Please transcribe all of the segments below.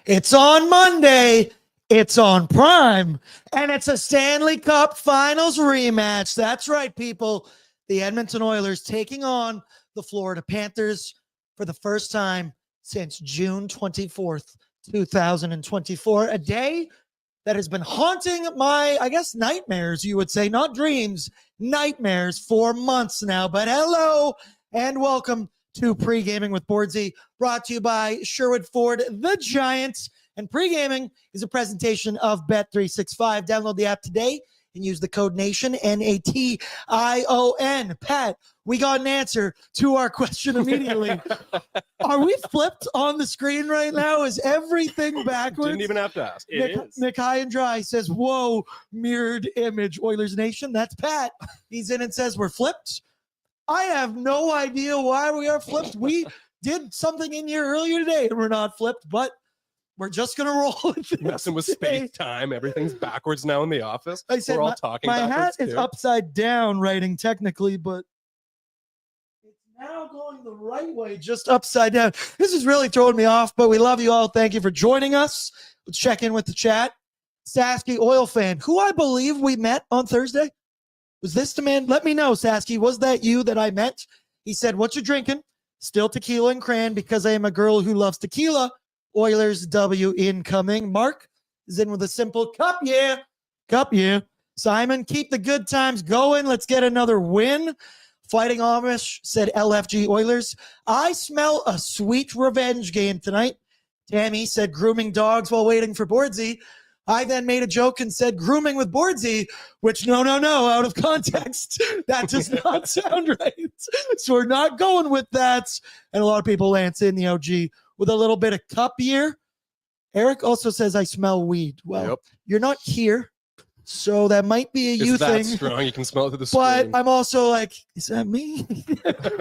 It's on Monday. It's on Prime. And it's a Stanley Cup Finals rematch. That's right, people. The Edmonton Oilers taking on the Florida Panthers for the first time since June 24th, 2024. A day that has been haunting my, I guess, nightmares, you would say. Not dreams, nightmares for months now. But hello and welcome to Pre-Gaming with Bordzy, brought to you by Sherwood Ford, the Giants. And Pre-Gaming is a presentation of Bet365. Download the app today and use the code NATION, N-A-T-I-O-N. Pat, we got an answer to our question immediately. Are we flipped on the screen right now? Is everything backwards? Didn't even have to ask. Nick High and Dry says, whoa, mirrored image. Oilers Nation, that's Pat. He's in and says, we're flipped. I have no idea why we are flipped. We did something in here earlier today and we're not flipped, but we're just going to roll with this. Messing with space time. Everything's backwards now in the office. I said, we're all talking my backwards hat is too. upside down writing technically, but it's now going the right way, just upside down. This is really throwing me off, but we love you all. Thank you for joining us. Let's check in with the chat. Sasky Oil fan, who I believe we met on Thursday. Was this the man? Let me know, Sasky. Was that you that I met? He said, what you drinking? Still tequila and cran because I am a girl who loves tequila. Oilers W incoming. Mark is in with a simple cup, yeah. Cup, yeah. Simon, keep the good times going. Let's get another win. Fighting Amish said LFG Oilers. I smell a sweet revenge game tonight. Tammy said grooming dogs while waiting for Bordzy. I then made a joke and said grooming with Bordzy, which no, out of context. That does not sound right. So we're not going with that. And a lot of people lance in the OG with a little bit of cup year. Eric also says I smell weed. Well, You're not here, so that might be a you thing. It's strong. You can smell it through the screen. But I'm also like, is that me?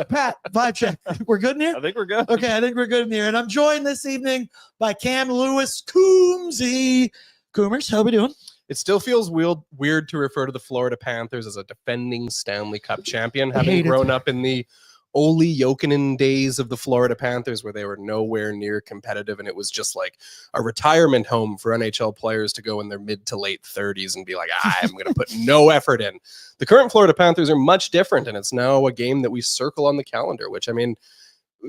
Pat, vibe check. We're good in here? I think we're good. Okay, I think we're good in here. And I'm joined this evening by Cam Lewis Coomzy. Coomers, how we doing? It still feels weird to refer to the Florida Panthers as a defending Stanley Cup champion, having grown up in the Ole Jokinen days of the Florida Panthers, where they were nowhere near competitive, and it was just like a retirement home for NHL players to go in their mid to late 30s and be like, I'm going to put no effort in. The current Florida Panthers are much different, and it's now a game that we circle on the calendar, which, I mean,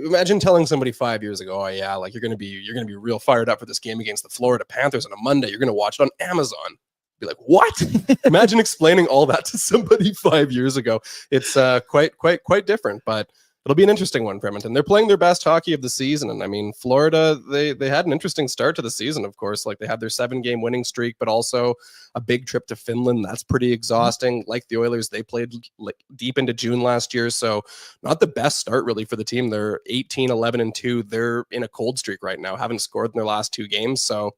imagine telling somebody 5 years ago, oh yeah, like you're gonna be real fired up for this game against the Florida Panthers on a Monday. You're gonna watch it on Amazon. Be like, what? Imagine explaining all that to somebody 5 years ago. It's quite different, but it'll be an interesting one for Edmonton. They're playing their best hockey of the season, and I mean, Florida, they had an interesting start to the season. Of course, like they had their 7-game winning streak, but also a big trip to Finland. That's pretty exhausting. Like the Oilers, they played like deep into June last year, so not the best start really for the team. They're 18-11-2. They're in a cold streak right now. Haven't scored in their last 2 games, so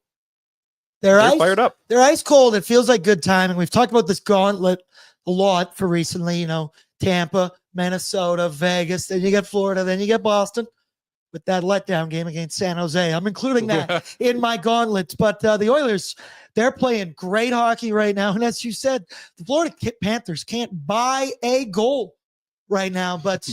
they're fired up. They're ice cold. It feels like good timing. We've talked about this gauntlet a lot for recently. You know, Tampa, Minnesota, Vegas. Then you get Florida. Then you get Boston with that letdown game against San Jose. I'm including that in my gauntlets. But the Oilers, they're playing great hockey right now. And as you said, the Florida Panthers can't buy a goal right now. But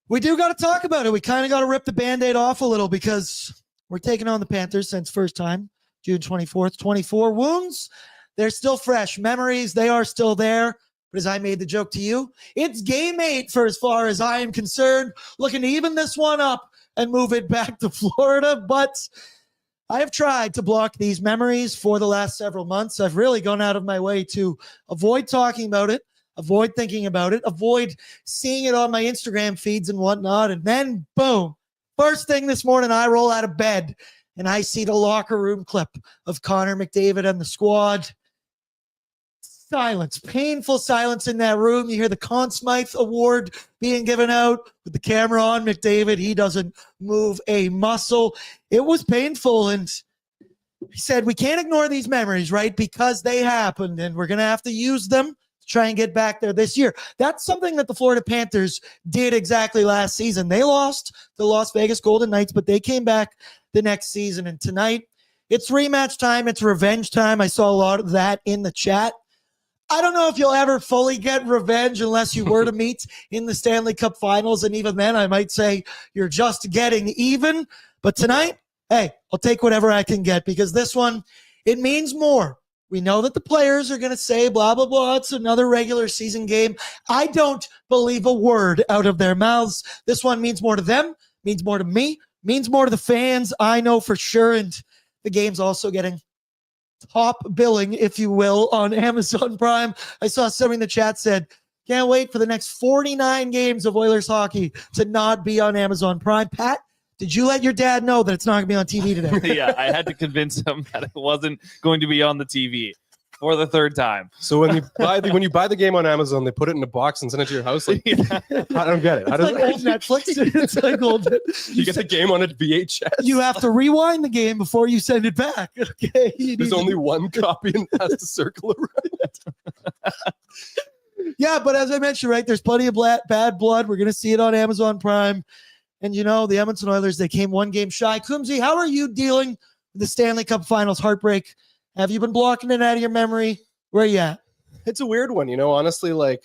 we do got to talk about it. We kind of got to rip the Band-Aid off a little because we're taking on the Panthers since first time, June 24th, 24 wounds. They're still fresh. Memories, they are still there. But as I made the joke to you, it's game 8 for as far as I am concerned. Looking to even this one up and move it back to Florida. But I have tried to block these memories for the last several months. I've really gone out of my way to avoid talking about it, avoid thinking about it, avoid seeing it on my Instagram feeds and whatnot. And then, boom, first thing this morning, I roll out of bed and I see the locker room clip of Connor McDavid and the squad. Silence, painful silence in that room. You hear the Conn Smythe Award being given out with the camera on McDavid. He doesn't move a muscle. It was painful. And he said, we can't ignore these memories, right? Because they happened and we're going to have to use them to try and get back there this year. That's something that the Florida Panthers did exactly last season. They lost the Las Vegas Golden Knights, but they came back the next season. And tonight, it's rematch time. It's revenge time. I saw a lot of that in the chat. I don't know if you'll ever fully get revenge unless you were to meet in the Stanley Cup Finals. And even then, I might say you're just getting even. But tonight, hey, I'll take whatever I can get because this one, it means more. We know that the players are going to say blah, blah, blah. It's another regular season game. I don't believe a word out of their mouths. This one means more to them, means more to me, means more to the fans. I know for sure. And the game's also getting top billing, if you will, on Amazon Prime. I saw somebody in the chat said, can't wait for the next 49 games of Oilers hockey to not be on Amazon Prime. Pat, did you let your dad know that it's not going to be on TV today? Yeah, I had to convince him that it wasn't going to be on the TV for the third time. So when you buy the game on Amazon, they put it in a box and send it to your house. Like, I don't get it. It's like old Netflix. It's like old. You get the game on a VHS. You have to rewind the game before you send it back. Okay. There's only one copy and it has to circle around. Yeah, but as I mentioned, right, there's plenty of bad blood. We're going to see it on Amazon Prime. And, the Edmonton Oilers, they came one game shy. Coomzy, how are you dealing with the Stanley Cup Finals heartbreak? Have you been blocking it out of your memory? Where are you at? It's a weird one, honestly, like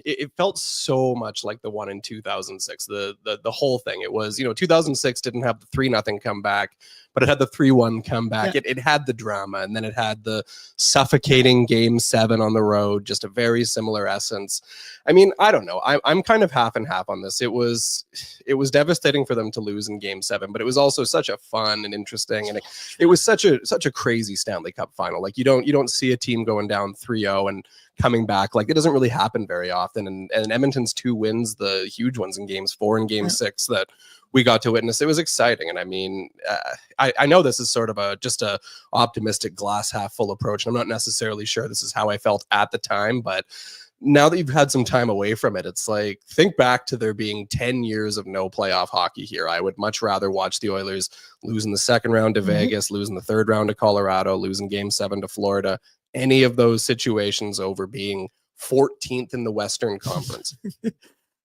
it felt so much like the one in 2006, the whole thing. It was, 2006 didn't have the 3-0 comeback, but it had the 3-1 comeback. Yeah. It had the drama, and then it had the suffocating Game 7 on the road, just a very similar essence. I mean, I don't know. I'm kind of half and half on this. It was devastating for them to lose in Game 7, but it was also such a fun and interesting, and it was such a crazy Stanley Cup final. Like you don't see a team going down 3-0 and coming back. Like it doesn't really happen very often. And Edmonton's 2 wins, the huge ones in Games 4 and Game 6 that we got to witness. It was exciting. And I mean, I know this is sort of just a optimistic glass half full approach. And I'm not necessarily sure this is how I felt at the time, but now that you've had some time away from it, it's like, think back to there being 10 years of no playoff hockey here. I would much rather watch the Oilers lose in the second round to Vegas, lose in the third round to Colorado, lose in Game 7 to Florida, any of those situations over being 14th in the Western Conference.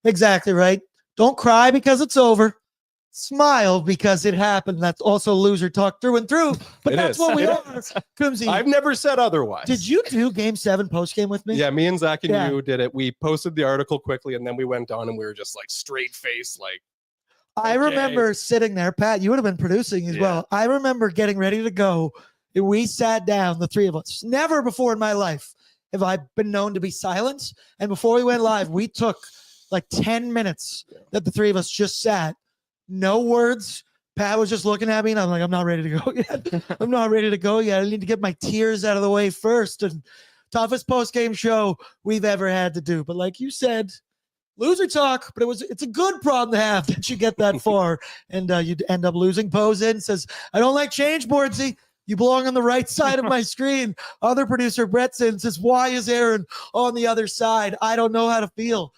Exactly right. Don't cry because it's over. Smile because it happened. That's also loser talk through and through. But that's what we are. Coomzy, I've never said otherwise. did you do Game 7 postgame with me? Yeah, me and Zach and you did it. We posted the article quickly, and then we went on, and we were just like straight face, like. I remember sitting there, Pat, you would have been producing as well. I remember getting ready to go. And we sat down, the three of us. Never before in my life have I been known to be silent. And before we went live, we took like 10 minutes that the three of us just sat. No words. Pat was just looking at me, and I'm like, I'm not ready to go yet. I'm not ready to go yet. I need to get my tears out of the way first. And toughest post-game show we've ever had to do. But like you said, loser talk, but it's a good problem to have that you get that far. And you end up losing. Bo's in, says, I don't like change, Bordzy. You belong on the right side of my screen. Other producer Bretson says, why is Aaron on the other side? I don't know how to feel.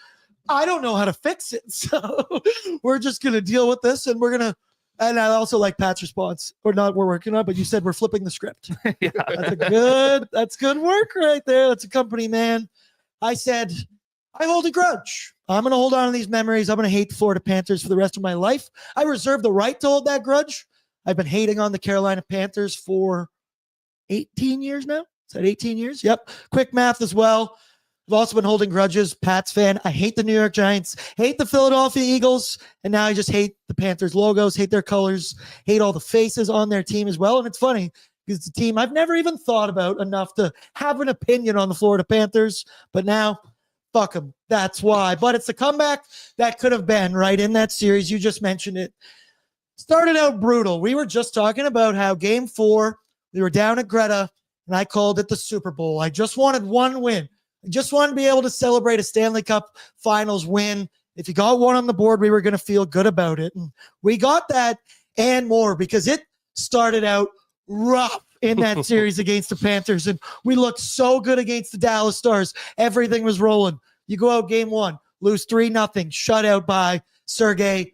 I don't know how to fix it. So we're just going to deal with this, and we're going to, and I also like Pat's response, or not we're working on, but you said we're flipping the script. Yeah. That's good work right there. That's a company man. I said, I hold a grudge. I'm going to hold on to these memories. I'm going to hate the Florida Panthers for the rest of my life. I reserve the right to hold that grudge. I've been hating on the Carolina Panthers for 18 years now. Is that 18 years? Yep. Quick math as well. I've also been holding grudges. Pats fan. I hate the New York Giants, hate the Philadelphia Eagles, and now I just hate the Panthers logos, hate their colors, hate all the faces on their team as well. And it's funny because it's a team I've never even thought about enough to have an opinion on the Florida Panthers, but now fuck them. That's why. But it's a comeback that could have been right in that series. You just mentioned it. Started out brutal. We were just talking about how Game 4, we were down at Greta, and I called it the Super Bowl. I just wanted one win. I just wanted to be able to celebrate a Stanley Cup Finals win. If you got one on the board, we were going to feel good about it. And we got that and more because it started out rough in that series against the Panthers. And we looked so good against the Dallas Stars. Everything was rolling. You go out Game 1, lose 3-0, shut out by Sergei.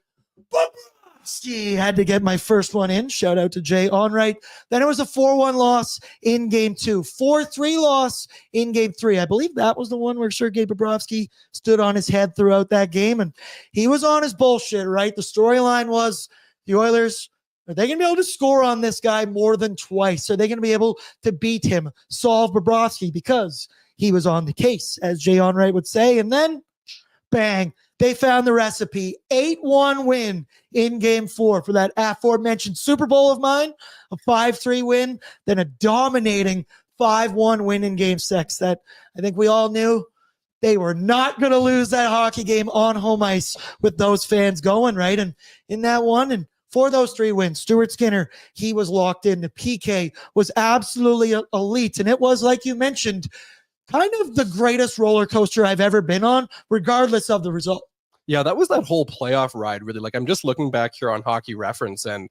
Had to get my first one in. Shout out to Jay Onright. Then it was a 4-1 loss in Game 2. 4-3 loss in Game 3. I believe that was the one where Sergei Bobrovsky stood on his head throughout that game, and he was on his bullshit, right? The storyline was the Oilers, are they going to be able to score on this guy more than twice? Are they going to be able to beat him, solve Bobrovsky? Because he was on the case, as Jay Onright would say. And then, bang, they found the recipe. 8-1 win in game 4 for that aforementioned Super Bowl of mine, a 5-3 win, then a dominating 5-1 win in game 6 that I think we all knew they were not going to lose that hockey game on home ice with those fans going, right? And in that one, and for those 3 wins, Stuart Skinner, he was locked in. The PK was absolutely elite. And it was, like you mentioned, kind of the greatest roller coaster I've ever been on, regardless of the result. Yeah, that was that whole playoff ride, really. Like, I'm just looking back here on Hockey Reference, and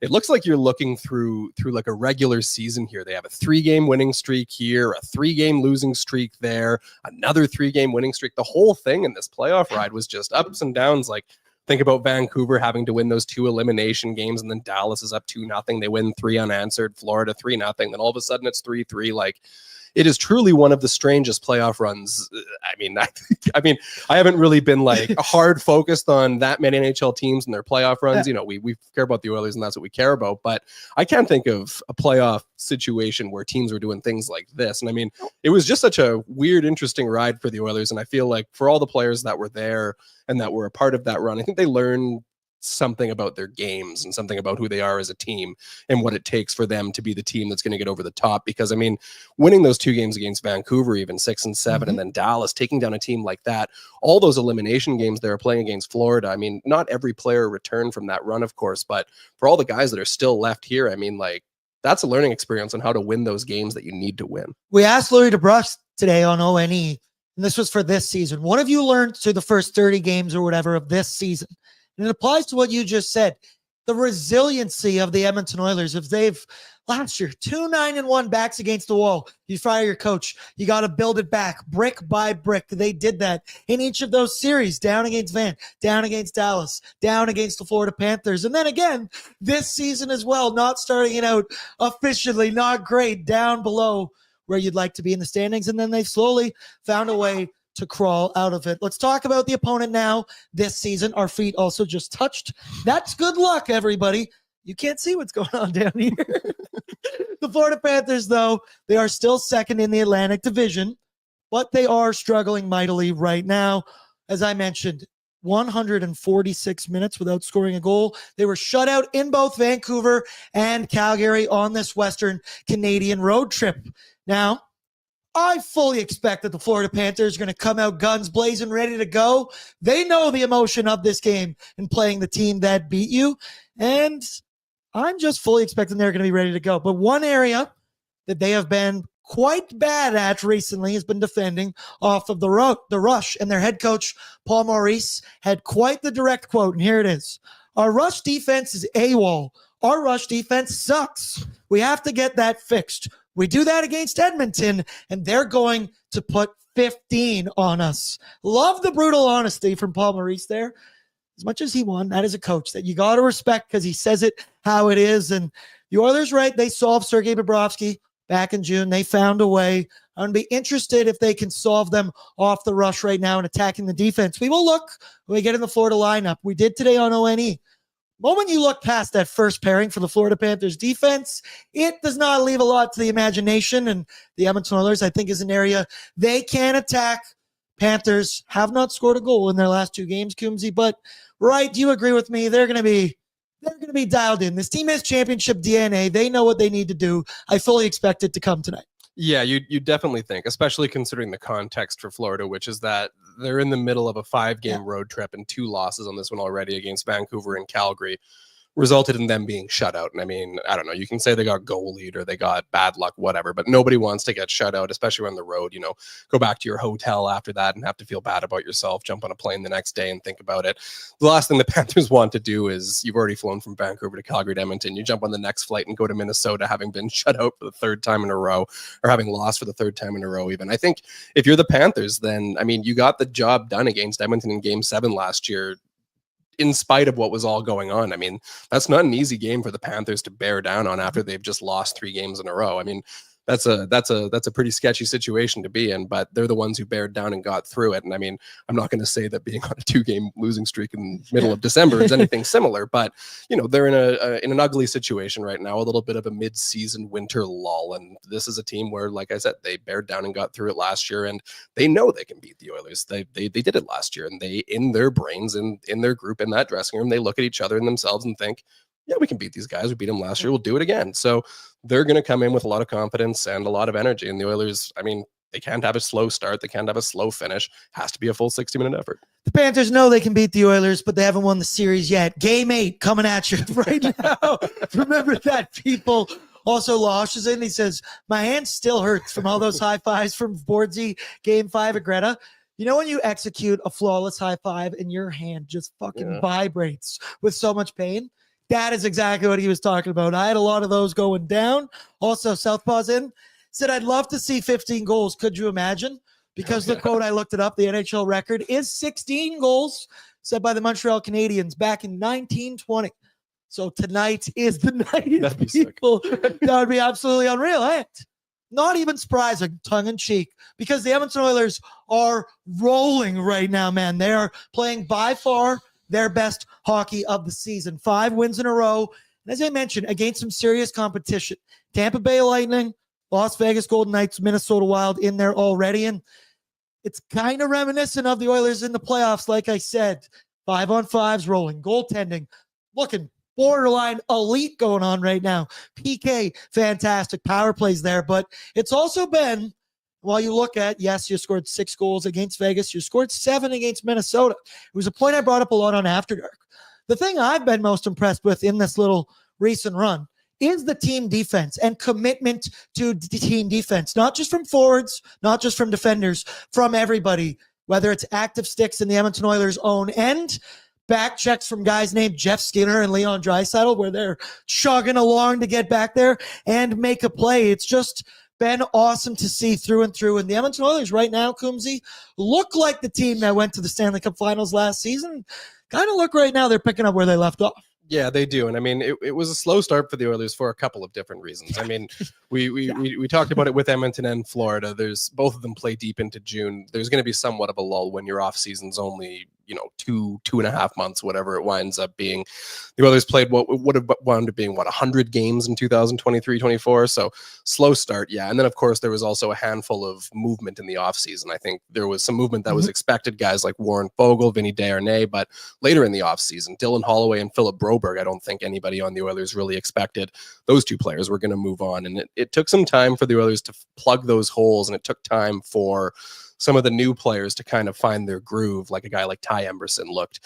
it looks like you're looking through like a regular season here. They have a 3-game winning streak here, a 3-game losing streak there, another 3-game winning streak. The whole thing in this playoff ride was just ups and downs. Like, think about Vancouver having to win those 2 elimination games, and then Dallas is up 2-0. They win 3 unanswered, Florida 3-0. Then all of a sudden it's 3-3. Like, it is truly one of the strangest playoff runs. I haven't really been like hard focused on that many NHL teams and their playoff runs. You know, we care about the Oilers and that's what we care about, but I can't think of a playoff situation where teams were doing things like this. And I mean, it was just such a weird, interesting ride for the Oilers. And I feel like for all the players that were there and that were a part of that run, I think they learned something about their games and something about who they are as a team and what it takes for them to be the team that's going to get over the top. Because I mean, winning those 2 games against Vancouver, even 6 and 7, and then Dallas, taking down a team like that, all those elimination games they were playing against Florida. I mean, not every player returned from that run, of course, but for all the guys that are still left here, I mean, like, that's a learning experience on how to win those games that you need to win. We asked Louis DeBrusk today on ONE, and this was for this season. What have you learned through the first 30 games or whatever of this season? And it applies to what you just said. The resiliency of the Edmonton Oilers. If they've last year 2-9-1 backs against the wall, you fire your coach. You got to build it back brick by brick. They did that in each of those series. Down against Van, down against Dallas, down against the Florida Panthers, and then again this season as well. Not starting it out officially, not great, down below where you'd like to be in the standings, and then they slowly found a way to crawl out of it. Let's talk about the opponent now this season. Our feet also just touched. That's good luck, everybody. You can't see what's going on down here. The Florida Panthers, though, they are still second in the Atlantic Division, but they are struggling mightily right now. As I mentioned, 146 minutes without scoring a goal. They were shut out in both Vancouver and Calgary on this Western Canadian road trip. Now, I fully expect that the Florida Panthers are going to come out guns blazing, ready to go. They know the emotion of this game and playing the team that beat you. And I'm just fully expecting they're going to be ready to go. But one area that they have been quite bad at recently has been defending off of the rush. And their head coach, Paul Maurice, had quite the direct quote. And here it is. Our rush defense is AWOL. Our rush defense sucks. We have to get that fixed. We do that against Edmonton, and they're going to put 15 on us. Love the brutal honesty from Paul Maurice there. As much as he won, that is a coach that you got to respect because he says it how it is. And the Oilers, right, they solved Sergei Bobrovsky back in June. They found a way. I'm going to be interested if they can solve them off the rush right now and attacking the defense. We will look when we get in the Florida lineup. We did today on ONE. Moment you look past that first pairing for the Florida Panthers defense, it does not leave a lot to the imagination. And the Edmonton Oilers, I think, is an area they can attack. Panthers have not scored a goal in their last 2 games, Coomzy. But right, do you agree with me? They're going to be dialed in. This team has championship DNA. They know what they need to do. I fully expect it to come tonight. Yeah, you definitely think, especially considering the context for Florida, which is that they're in the middle of a 5-game road trip and 2 losses on this one already against Vancouver and Calgary. resulted in them being shut out. And I mean, I don't know, you can say they got goal lead or they got bad luck, whatever, but nobody wants to get shut out, especially on the road. You know, go back to your hotel after that and have to feel bad about yourself, jump on a plane the next day and think about it. The last thing the Panthers want to do is, you've already flown from Vancouver to Calgary to Edmonton, you jump on the next flight and go to Minnesota having been shut out for the third time in a row, or having lost for the third time in a row even. I think if you're the Panthers, then, I mean, you got the job done against Edmonton in Game 7 last year, in spite of what was all going on. I mean, that's not an easy game for the Panthers to bear down on after they've just lost 3 games in a row. I mean, that's a pretty sketchy situation to be in, but they're the ones who bared down and got through it. And I mean, I'm not going to say that being on a 2-game losing streak in the middle of December is anything similar, but they're in an ugly situation right now, a little bit of a mid-season winter lull. And this is a team where, like I said, they bared down and got through it last year, and they know they can beat the Oilers. They did it last year, and they, in their brains, in their group, in that dressing room, they look at each other and themselves and think, yeah, we can beat these guys. We beat them last year. We'll do it again. So they're going to come in with a lot of confidence and a lot of energy. And the Oilers, I mean, they can't have a slow start. They can't have a slow finish. Has to be a full 60-minute effort. The Panthers know they can beat the Oilers, but they haven't won the series yet. Game 8 coming at you right now. Remember that, people. Also, Losh is in. He says, my hand still hurts from all those high fives from Bordzy Game 5 at Greta. You know when you execute a flawless high five and your hand just fucking vibrates with so much pain? That is exactly what he was talking about. I had a lot of those going down. Also, Southpaw's in. Said, I'd love to see 15 goals. Could you imagine? Because the quote, I looked it up, the NHL record is 16 goals set by the Montreal Canadiens back in 1920. So tonight is the night. That'd be people. That would be absolutely unreal. Eh? Not even surprising, tongue-in-cheek, because the Edmonton Oilers are rolling right now, man. They are playing by far their best hockey of the season. 5 wins in a row. And as I mentioned, against some serious competition. Tampa Bay Lightning, Las Vegas Golden Knights, Minnesota Wild in there already. And it's kind of reminiscent of the Oilers in the playoffs, like I said. 5-on-5s rolling, goaltending, looking borderline elite going on right now. PK, fantastic. Power plays there. But it's also been, while you look at, yes, you scored 6 goals against Vegas. You scored 7 against Minnesota. It was a point I brought up a lot on After Dark. The thing I've been most impressed with in this little recent run is the team defense and commitment to team defense, not just from forwards, not just from defenders, from everybody, whether it's active sticks in the Edmonton Oilers' own end, back checks from guys named Jeff Skinner and Leon Draisaitl, where they're chugging along to get back there and make a play. It's just been awesome to see through and through. And the Edmonton Oilers right now, Coomzy, look like the team that went to the Stanley Cup Finals last season. Kind of look right now they're picking up where they left off. Yeah, they do. And I mean, it was a slow start for the Oilers for a couple of different reasons. I mean, we talked about it with Edmonton and Florida. There's both of them play deep into June. There's going to be somewhat of a lull when your off season's only, 2.5 months, whatever it winds up being. The Oilers played what would have wound up being 100 games in 2023-24. So slow start. Yeah. And then of course there was also a handful of movement in the off season. I think there was some movement that was expected, guys like Warren Fogle, Vinny Desharnais, but later in the off season, Dylan Holloway and Philip Broberg, I don't think anybody on the Oilers really expected those 2 players were going to move on. And it took some time for the Oilers to plug those holes, and it took time for some of the new players to kind of find their groove, like a guy like Ty Emberson looked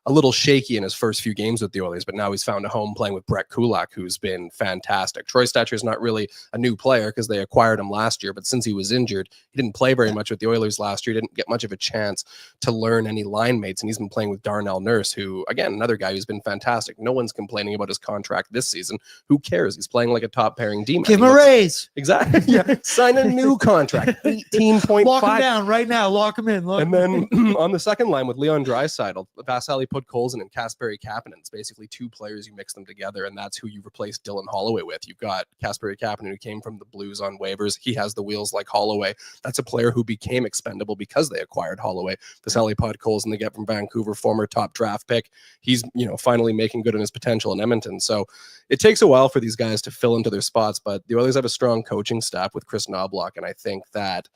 a little shaky in his first few games with the Oilers, but now he's found a home playing with Brett Kulak, who's been fantastic. Troy Stetcher's not really a new player because they acquired him last year, but since he was injured, he didn't play very much with the Oilers last year. He didn't get much of a chance to learn any line mates, and he's been playing with Darnell Nurse, who, again, another guy who's been fantastic. No one's complaining about his contract this season. Who cares? He's playing like a top pairing D-man. Give him a raise. Exactly. Yeah. Sign a new contract. 18.5. Lock him down right now. Lock him in. And then on the second line with Leon Draisaitl, Vasily Podkolzin and Kasperi Kapanen. It's basically 2 players, you mix them together, and that's who you replace Dylan Holloway with. You've got Kasperi Kapanen, who came from the Blues on waivers. He has the wheels like Holloway. That's a player who became expendable because they acquired Holloway. Vasily Podkolzin they get from Vancouver, former top draft pick. He's, finally making good on his potential in Edmonton. So it takes a while for these guys to fill into their spots, but the Oilers have a strong coaching staff with Chris Knobloch, and I think that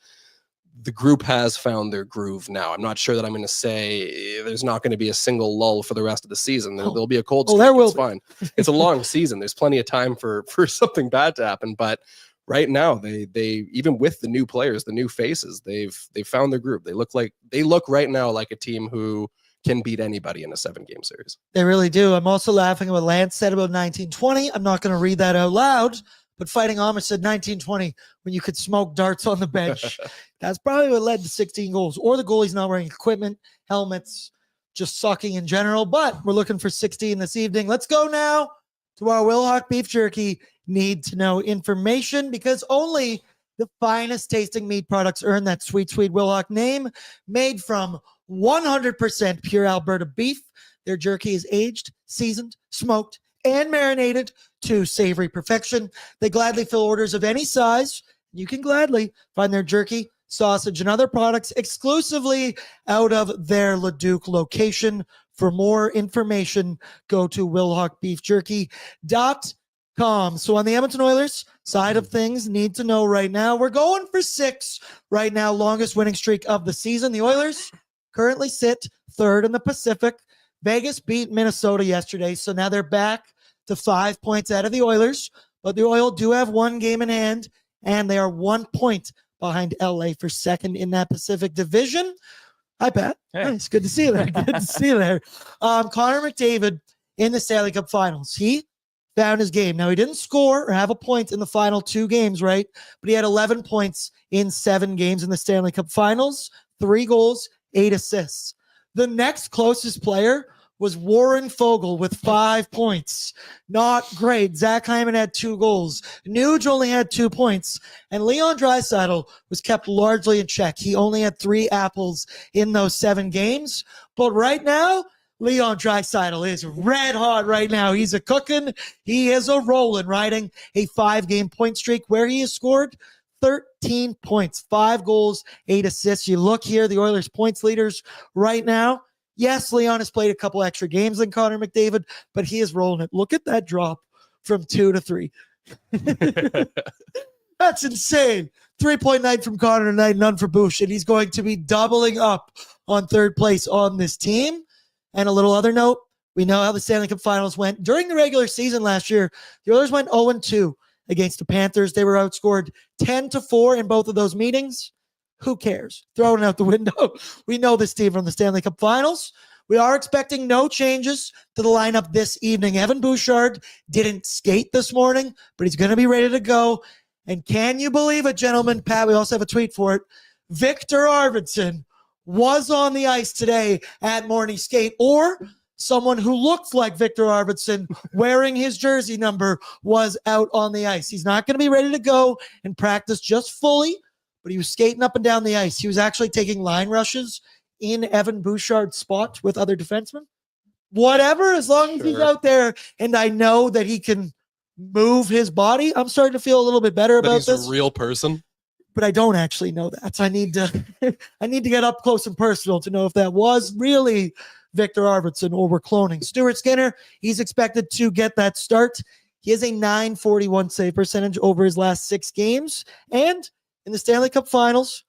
the group has found their groove now. I'm not sure that I'm going to say there's not going to be a single lull for the rest of the season. There'll be a cold streak. There will. It's fine. It's a long season. There's plenty of time for something bad to happen. But right now, they even with the new players, the new faces, they've found their groove. They look right now like a team who can beat anybody in a 7-game series. They really do. I'm also laughing at what Lance said about 1920. I'm not going to read that out loud. But Fighting Amish said 1920 when you could smoke darts on the bench. That's probably what led to 16 goals. Or the goalie's not wearing equipment, helmets, just sucking in general. But we're looking for 16 this evening. Let's go now to our Wilhauk Beef Jerky need to know information, because only the finest tasting meat products earn that sweet, sweet Wilhauk name. Made from 100% pure Alberta beef. Their jerky is aged, seasoned, smoked, and marinated to savory perfection. They gladly fill orders of any size You can gladly find their jerky, sausage, and other products exclusively out of their Leduc location. For more information, go to WillHawkBeefJerky.com. So on the Edmonton Oilers side of things, need to know right now, we're going for 6 right now, longest winning streak of the season. The Oilers currently sit 3rd in the Pacific. Vegas beat Minnesota yesterday, so now they're back to 5 points out of the Oilers. But the Oil do have 1 game in hand, and they are 1 point behind LA for 2nd in that Pacific Division. Hi, Pat. Hey. Nice. Good to see you there. Good to see you there. Connor McDavid in the Stanley Cup Finals. He found his game. Now, he didn't score or have a point in the final 2 games, right? But he had 11 points in 7 games in the Stanley Cup Finals, 3 goals, 8 assists. The next closest player was Warren Fogle with 5 points. Not great. Zach Hyman had 2 goals. Nuge only had 2 points. And Leon Draisaitl was kept largely in check. He only had 3 apples in those 7 games. But right now, Leon Draisaitl is red hot right now. He's a cooking. He is a rolling, riding a 5-game point streak where he has scored 13 points, 5 goals, 8 assists. You look here, the Oilers points leaders right now. Yes, Leon has played a couple extra games than Connor McDavid, but he is rolling it. Look at that drop from 2 to 3. That's insane. 3.9 from Connor tonight, none for Bush, and he's going to be doubling up on 3rd place on this team. And a little other note, we know how the Stanley Cup Finals went. During the regular season last year, the Oilers went 0-2 against the Panthers. They were outscored 10-4 in both of those meetings. Who cares? Throw it out the window. We know this team from the Stanley Cup Finals. We are expecting no changes to the lineup this evening. Evan Bouchard didn't skate this morning, but he's going to be ready to go. And can you believe it, gentlemen? Pat, we also have a tweet for it. Victor Arvidsson was on the ice today at morning skate, or someone who looks like Victor Arvidsson wearing his jersey number was out on the ice. He's not going to be ready to go and practice just fully, but he was skating up and down the ice. He was actually taking line rushes in Evan Bouchard's spot with other defensemen. Whatever, as long as he's out there, and I know that he can move his body, I'm starting to feel a little bit better about this. He's a real person. But I don't actually know that. I need to get up close and personal to know if that was really Victor Arvidsson or we're cloning. Stuart Skinner, he's expected to get that start. He has a .941 save percentage over his last 6 games. And in the Stanley Cup Finals,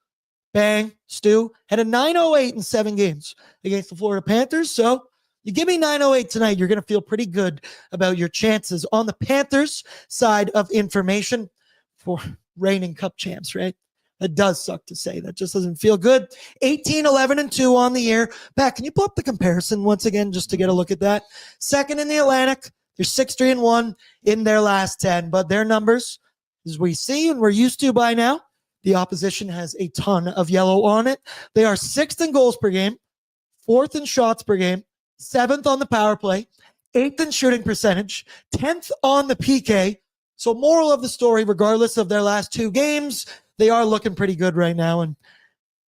bang, Stu had a .908 in 7 games against the Florida Panthers. So you give me .908 tonight, you're going to feel pretty good about your chances. On the Panthers side of information for reigning Cup champs, right? That does suck to say. That just doesn't feel good. 18-11-2 on the year. Pat, can you pull up the comparison once again just to get a look at that? 2nd in the Atlantic. They're 6-3-1 in their last 10. But their numbers, as we see and we're used to by now, the opposition has a ton of yellow on it. They are 6th in goals per game, 4th in shots per game, 7th on the power play, 8th in shooting percentage, 10th on the PK. So moral of the story, regardless of their last 2 games, they are looking pretty good right now, and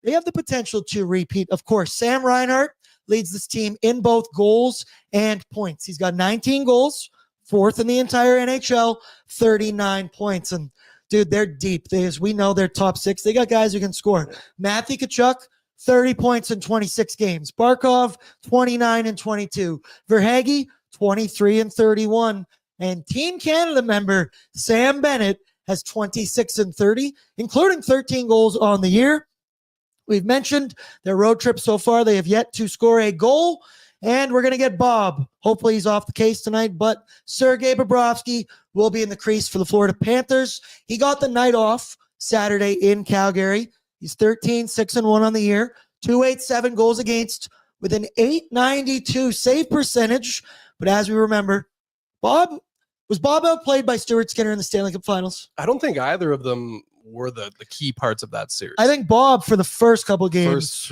they have the potential to repeat. Of course, Sam Reinhart leads this team in both goals and points. He's got 19 goals, 4th in the entire NHL, 39 points. And, dude, they're deep. As we know, they're top 6. They got guys who can score. Matthew Tkachuk, 30 points in 26 games. Barkov, 29 and 22. Verhaeghe, 23 and 31. And Team Canada member Sam Bennett has 26 and 30, including 13 goals on the year. We've mentioned their road trip so far. They have yet to score a goal. And we're going to get Bob. Hopefully he's off the case tonight. But Sergei Bobrovsky will be in the crease for the Florida Panthers. He got the night off Saturday in Calgary. He's 13-6-1 on the year. 287 goals against with an .892 save percentage. But as we remember, was Bob outplayed by Stuart Skinner in the Stanley Cup Finals? I don't think either of them were the key parts of that series. I think Bob for the first couple games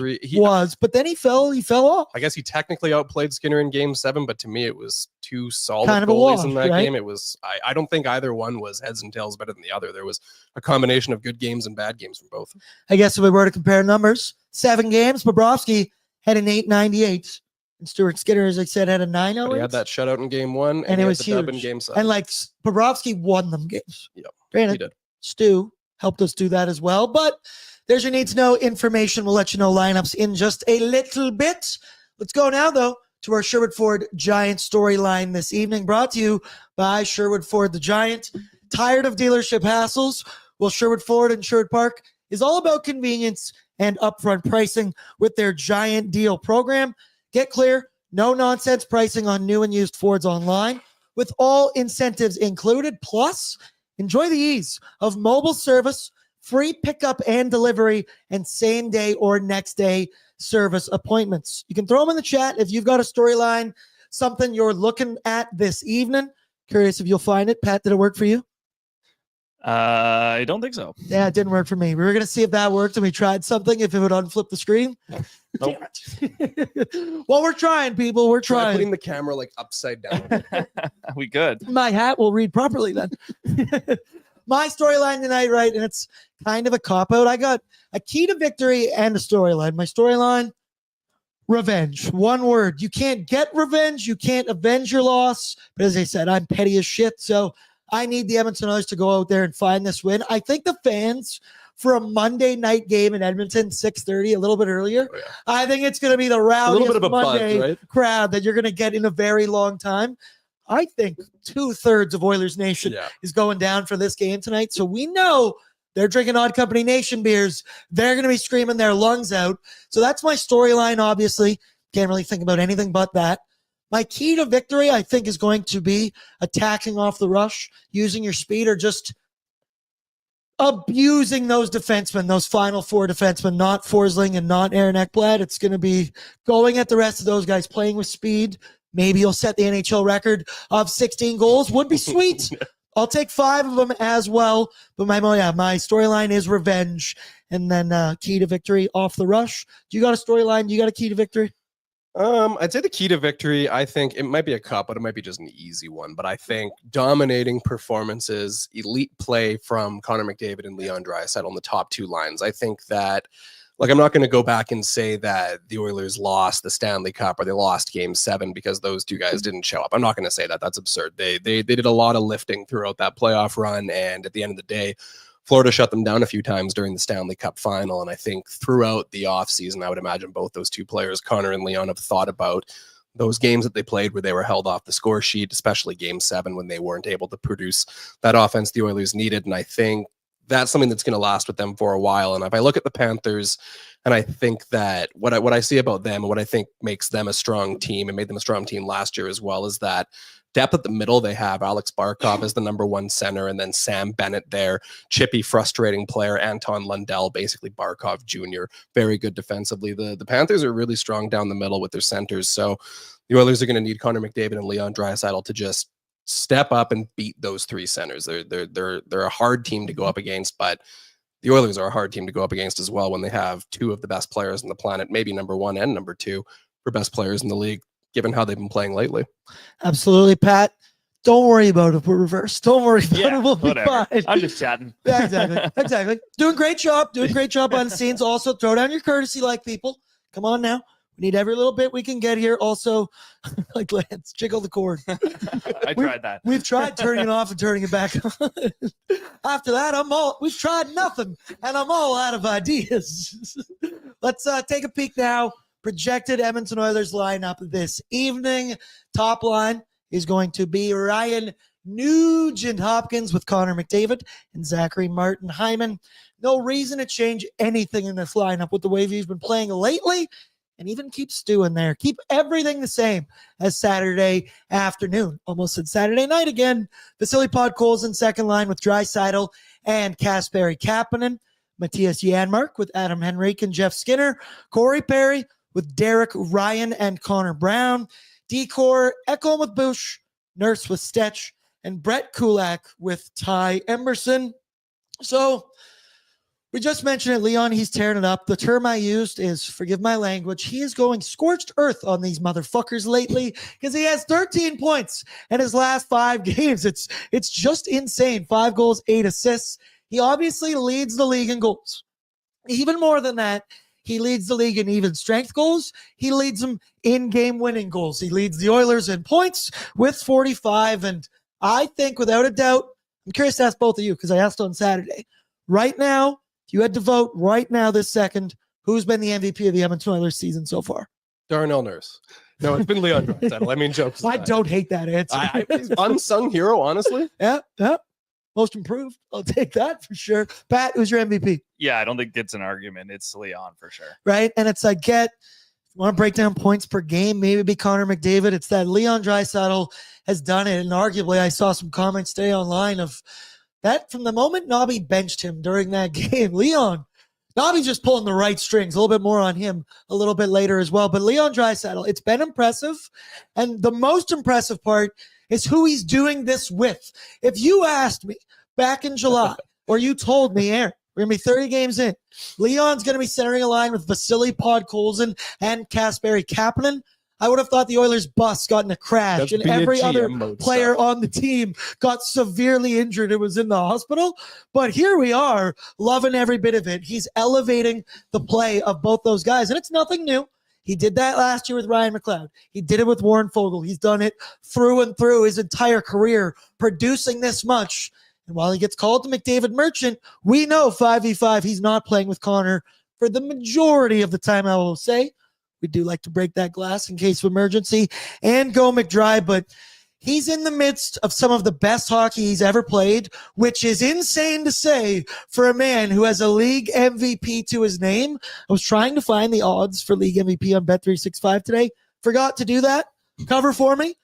but then he fell off. I guess he technically outplayed Skinner in Game 7, but to me it was 2 solid kind of goalies in that right? game. It was I don't think either one was heads and tails better than the other. There was a combination of good games and bad games from both. I guess if we were to compare numbers, 7 games, Bobrovsky had an .898. And Stuart Skinner, as I said, had a .908. He had that shutout in Game 1, and it was the huge. dub in Game 7. And like Bobrovsky won them games. Yep, Granted, he did. Stu, helped us do that as well. But there's your need to know information. We'll let you know lineups in just a little bit. Let's go now, though, to our Sherwood Ford Giant storyline this evening, brought to you by Sherwood Ford the Giant. Tired of dealership hassles? Well, Sherwood Ford and Sherwood Park is all about convenience and upfront pricing with their Giant Deal program. Get clear, no-nonsense pricing on new and used Fords online with all incentives included. Plus, enjoy the ease of mobile service, free pickup and delivery, and same-day or next-day service appointments. You can throw them in the chat if you've got a storyline, something you're looking at this evening. Curious if you'll find it. Pat, did it work for you? I don't think so. Yeah, it didn't work for me. We were going to see if that worked, and we tried something, if it would unflip the screen. Nope. Well, we're trying, people. We're Try trying. putting the camera like upside down. We good. My hat will read properly then. My storyline tonight, right? And it's kind of a cop-out. I got a key to victory and a storyline. My storyline, revenge. One word. You can't get revenge. You can't avenge your loss. But as I said, I'm petty as shit. So I need the Edmonton Oilers to go out there and find this win. I think the fans, for a Monday night game in Edmonton, 6:30, a little bit earlier, Oh, yeah. I think it's going to be the rowdiest A little bit of a Monday buzz, right? crowd that you're going to get in a very long time. I think 2/3 of Oilers Nation Yeah. is going down for this game tonight. So we know they're drinking Odd Company Nation beers. They're going to be screaming their lungs out. So that's my storyline, obviously. Can't really think about anything but that. My key to victory, I think, is going to be attacking off the rush, using your speed, or just abusing those defensemen, those final four defensemen, not Forsling and not Aaron Ekblad. It's going to be going at the rest of those guys, playing with speed. Maybe you'll set the NHL record of 16 goals. Would be sweet. I'll take 5 of them as well. But my storyline is revenge. And then key to victory off the rush. Do you got a storyline? Do you got a key to victory? I'd say the key to victory, I think it might be a cup, but it might be just an easy one. But I think dominating performances, elite play from Connor McDavid and Leon Draisaitl on the top 2 lines. I think that, like, I'm not going to go back and say that the Oilers lost the Stanley Cup or they lost Game 7 because those 2 guys didn't show up. I'm not going to say that. That's absurd. They did a lot of lifting throughout that playoff run, and at the end of the day, Florida shut them down a few times during the Stanley Cup final. And I think throughout the offseason, I would imagine both those 2 players, Connor and Leon, have thought about those games that they played where they were held off the score sheet, especially Game 7 when they weren't able to produce that offense the Oilers needed. And I think that's something that's going to last with them for a while. And if I look at the Panthers, and I think that what I see about them and what I think makes them a strong team and made them a strong team last year as well is that depth at the middle. They have Alex Barkov as the number 1 center, and then Sam Bennett there, chippy, frustrating player, Anton Lundell, basically Barkov Jr., very good defensively. The Panthers are really strong down the middle with their centers. So the Oilers are going to need Connor McDavid and Leon Draisaitl to just step up and beat those 3 centers. They're a hard team to go up against, but the Oilers are a hard team to go up against as well when they have 2 of the best players on the planet, maybe number 1 and number 2 for best players in the league, given how they've been playing lately. Absolutely, Pat. Don't worry about it. We're reversed. Don't worry about it. We'll be whatever. fine. I'm just chatting. Yeah, exactly. Doing great job. Doing great job on the scenes. Also, throw down your courtesy like people. Come on now. We need every little bit we can get here. Also, like Lance, jiggle the cord. I tried that. We've tried turning it off and turning it back on. After that, we've tried nothing, and I'm all out of ideas. Let's take a peek now. Projected Edmonton Oilers lineup this evening. Top line is going to be Ryan Nugent-Hopkins with Connor McDavid and Zachary Martin-Hyman. No reason to change anything in this lineup with the way he's been playing lately, and even keep Stu in there. Keep everything the same as Saturday afternoon. Almost said Saturday night again. Vasily Podkolzin in second line with Draisaitl and Kasperi Kapanen. Matthias Janmark with Adam Henrique and Jeff Skinner. Corey Perry with Derek Ryan and Connor Brown. Decor Ekholm with Bush. Nurse with Stetch. And Brett Kulak with Ty Emberson. So we just mentioned it, Leon. He's tearing it up. The term I used is, forgive my language, he is going scorched earth on these motherfuckers lately because he has 13 points in his last 5 games. It's just insane. 5 goals, 8 assists. He obviously leads the league in goals. Even more than that, he leads the league in even strength goals. He leads them in game winning goals. He leads the Oilers in points with 45. And I think without a doubt, I'm curious to ask both of you because I asked on Saturday, right now, if you had to vote right now this second, who's been the MVP of the Edmonton Oilers season so far? Darnell Nurse. No, it's been Leon Draisaitl. I mean, jokes I aside. don't hate that answer. Unsung hero, honestly. Yeah. Most improved. I'll take that for sure. Pat, who's your MVP? Yeah, I don't think it's an argument. It's Leon for sure. Right? And it's like, want to break down points per game, maybe be Connor McDavid. It's that Leon Draisaitl has done it. And arguably, I saw some comments today online of that from the moment Nobby benched him during that game. Leon, Nobby's just pulling the right strings. A little bit more on him a little bit later as well. But Leon Draisaitl, it's been impressive. And the most impressive part is who he's doing this with. If you asked me back in July, or you told me, Aaron, we're going to be 30 games in, Leon's going to be centering a line with Vasily Podkolzin and Kasperi Kapanen, I would have thought the Oilers bus got in a crash. That's and every GM other mode player stuff. on the team got severely injured and was in the hospital. But here we are, loving every bit of it. He's elevating the play of both those guys, and it's nothing new. He did that last year with Ryan McLeod. He did it with Warren Foegele. He's done it through and through his entire career, producing this much. And while he gets called to McDavid Merchant, we know 5v5, he's not playing with Connor for the majority of the time, I will say. We do like to break that glass in case of emergency and go McDry, but he's in the midst of some of the best hockey he's ever played, which is insane to say for a man who has a league MVP to his name. I was trying to find the odds for league MVP on Bet365 today. Forgot to do that. Cover for me.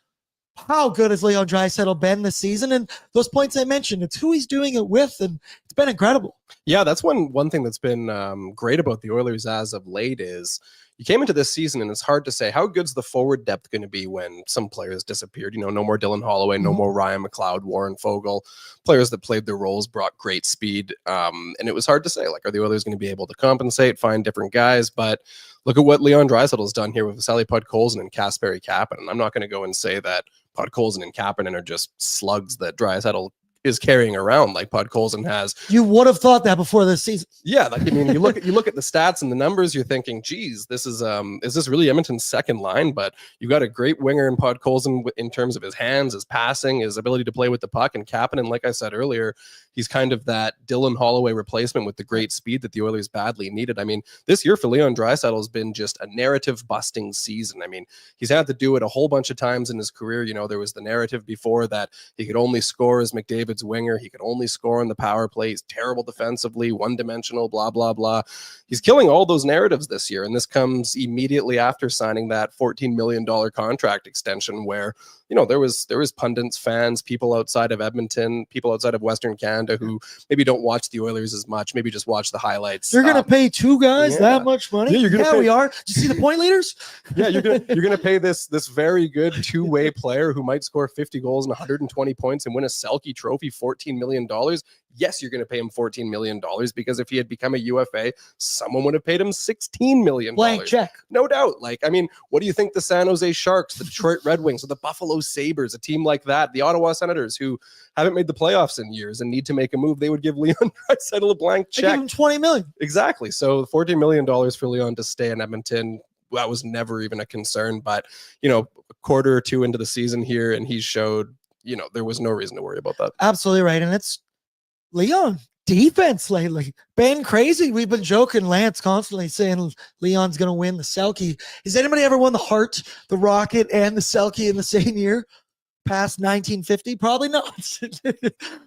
How good has Leon Draisaitl been this season? And those points I mentioned, it's who he's doing it with, and it's been incredible. Yeah, that's one thing that's been great about the Oilers as of late is you came into this season and it's hard to say how good's the forward depth going to be when some players disappeared. You know, no more Dylan Holloway, no more Ryan McLeod, Warren Foegele. Players that played their roles brought great speed. And it was hard to say, like, are the Oilers going to be able to compensate, find different guys? But look at what Leon Draisaitl has done here with Vasily Podkolzin and Kasperi Kapanen. I'm not going to go and say that Podkolzin and Kapanen are just slugs that Draisaitl is carrying around like Podkolzin has. You would have thought that before this season. Yeah, like, I mean, you look at the stats and the numbers, you're thinking, geez, this is this really Edmonton's second line? But you got a great winger in Podkolzin in terms of his hands, his passing, his ability to play with the puck. And Kapanen, like I said earlier, he's kind of that Dylan Holloway replacement with the great speed that the Oilers badly needed. I mean, this year for Leon Draisaitl has been just a narrative busting season. I mean, he's had to do it a whole bunch of times in his career. You know, there was the narrative before that he could only score as McDavid's winger. He could only score on the power play. He's terrible defensively, one-dimensional, blah, blah, blah. He's killing all those narratives this year. And this comes immediately after signing that $14 million contract extension where, you know, there was pundits, fans, people outside of Edmonton, people outside of Western Canada who maybe don't watch the Oilers as much, maybe just watch the highlights. You're going to pay two guys that much money? Yeah, we are. Did you see the point leaders? Yeah, you're gonna pay this very good two-way player who might score 50 goals and 120 points and win a Selke Trophy $14 million. Yes, you're going to pay him $14 million because if he had become a UFA, someone would have paid him $16 million. Blank check. No doubt. Like, I mean, what do you think the San Jose Sharks, the Detroit Red Wings, or the Buffalo Sabres, a team like that, the Ottawa Senators who haven't made the playoffs in years and need to make a move, they would give Leon Draisaitl a blank check. They give him $20 million. Exactly. So $14 million for Leon to stay in Edmonton, that was never even a concern. But, you know, a quarter or two into the season here, and he showed, you know, there was no reason to worry about that. Absolutely right. And it's Leon defense lately been crazy. We've been joking, Lance constantly saying Leon's going to win the Selke. Has anybody ever won the Hart, the Rocket, and the Selke in the same year past 1950? Probably not.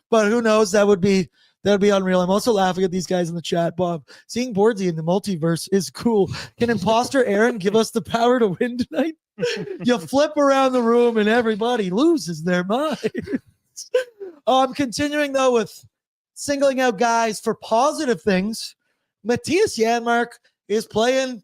But who knows? That would be unreal. I'm also laughing at these guys in the chat, Bob. Seeing Bordzy in the multiverse is cool. Can imposter Aaron give us the power to win tonight? You flip around the room and everybody loses their mind. Continuing though with singling out guys for positive things. Matthias Janmark is playing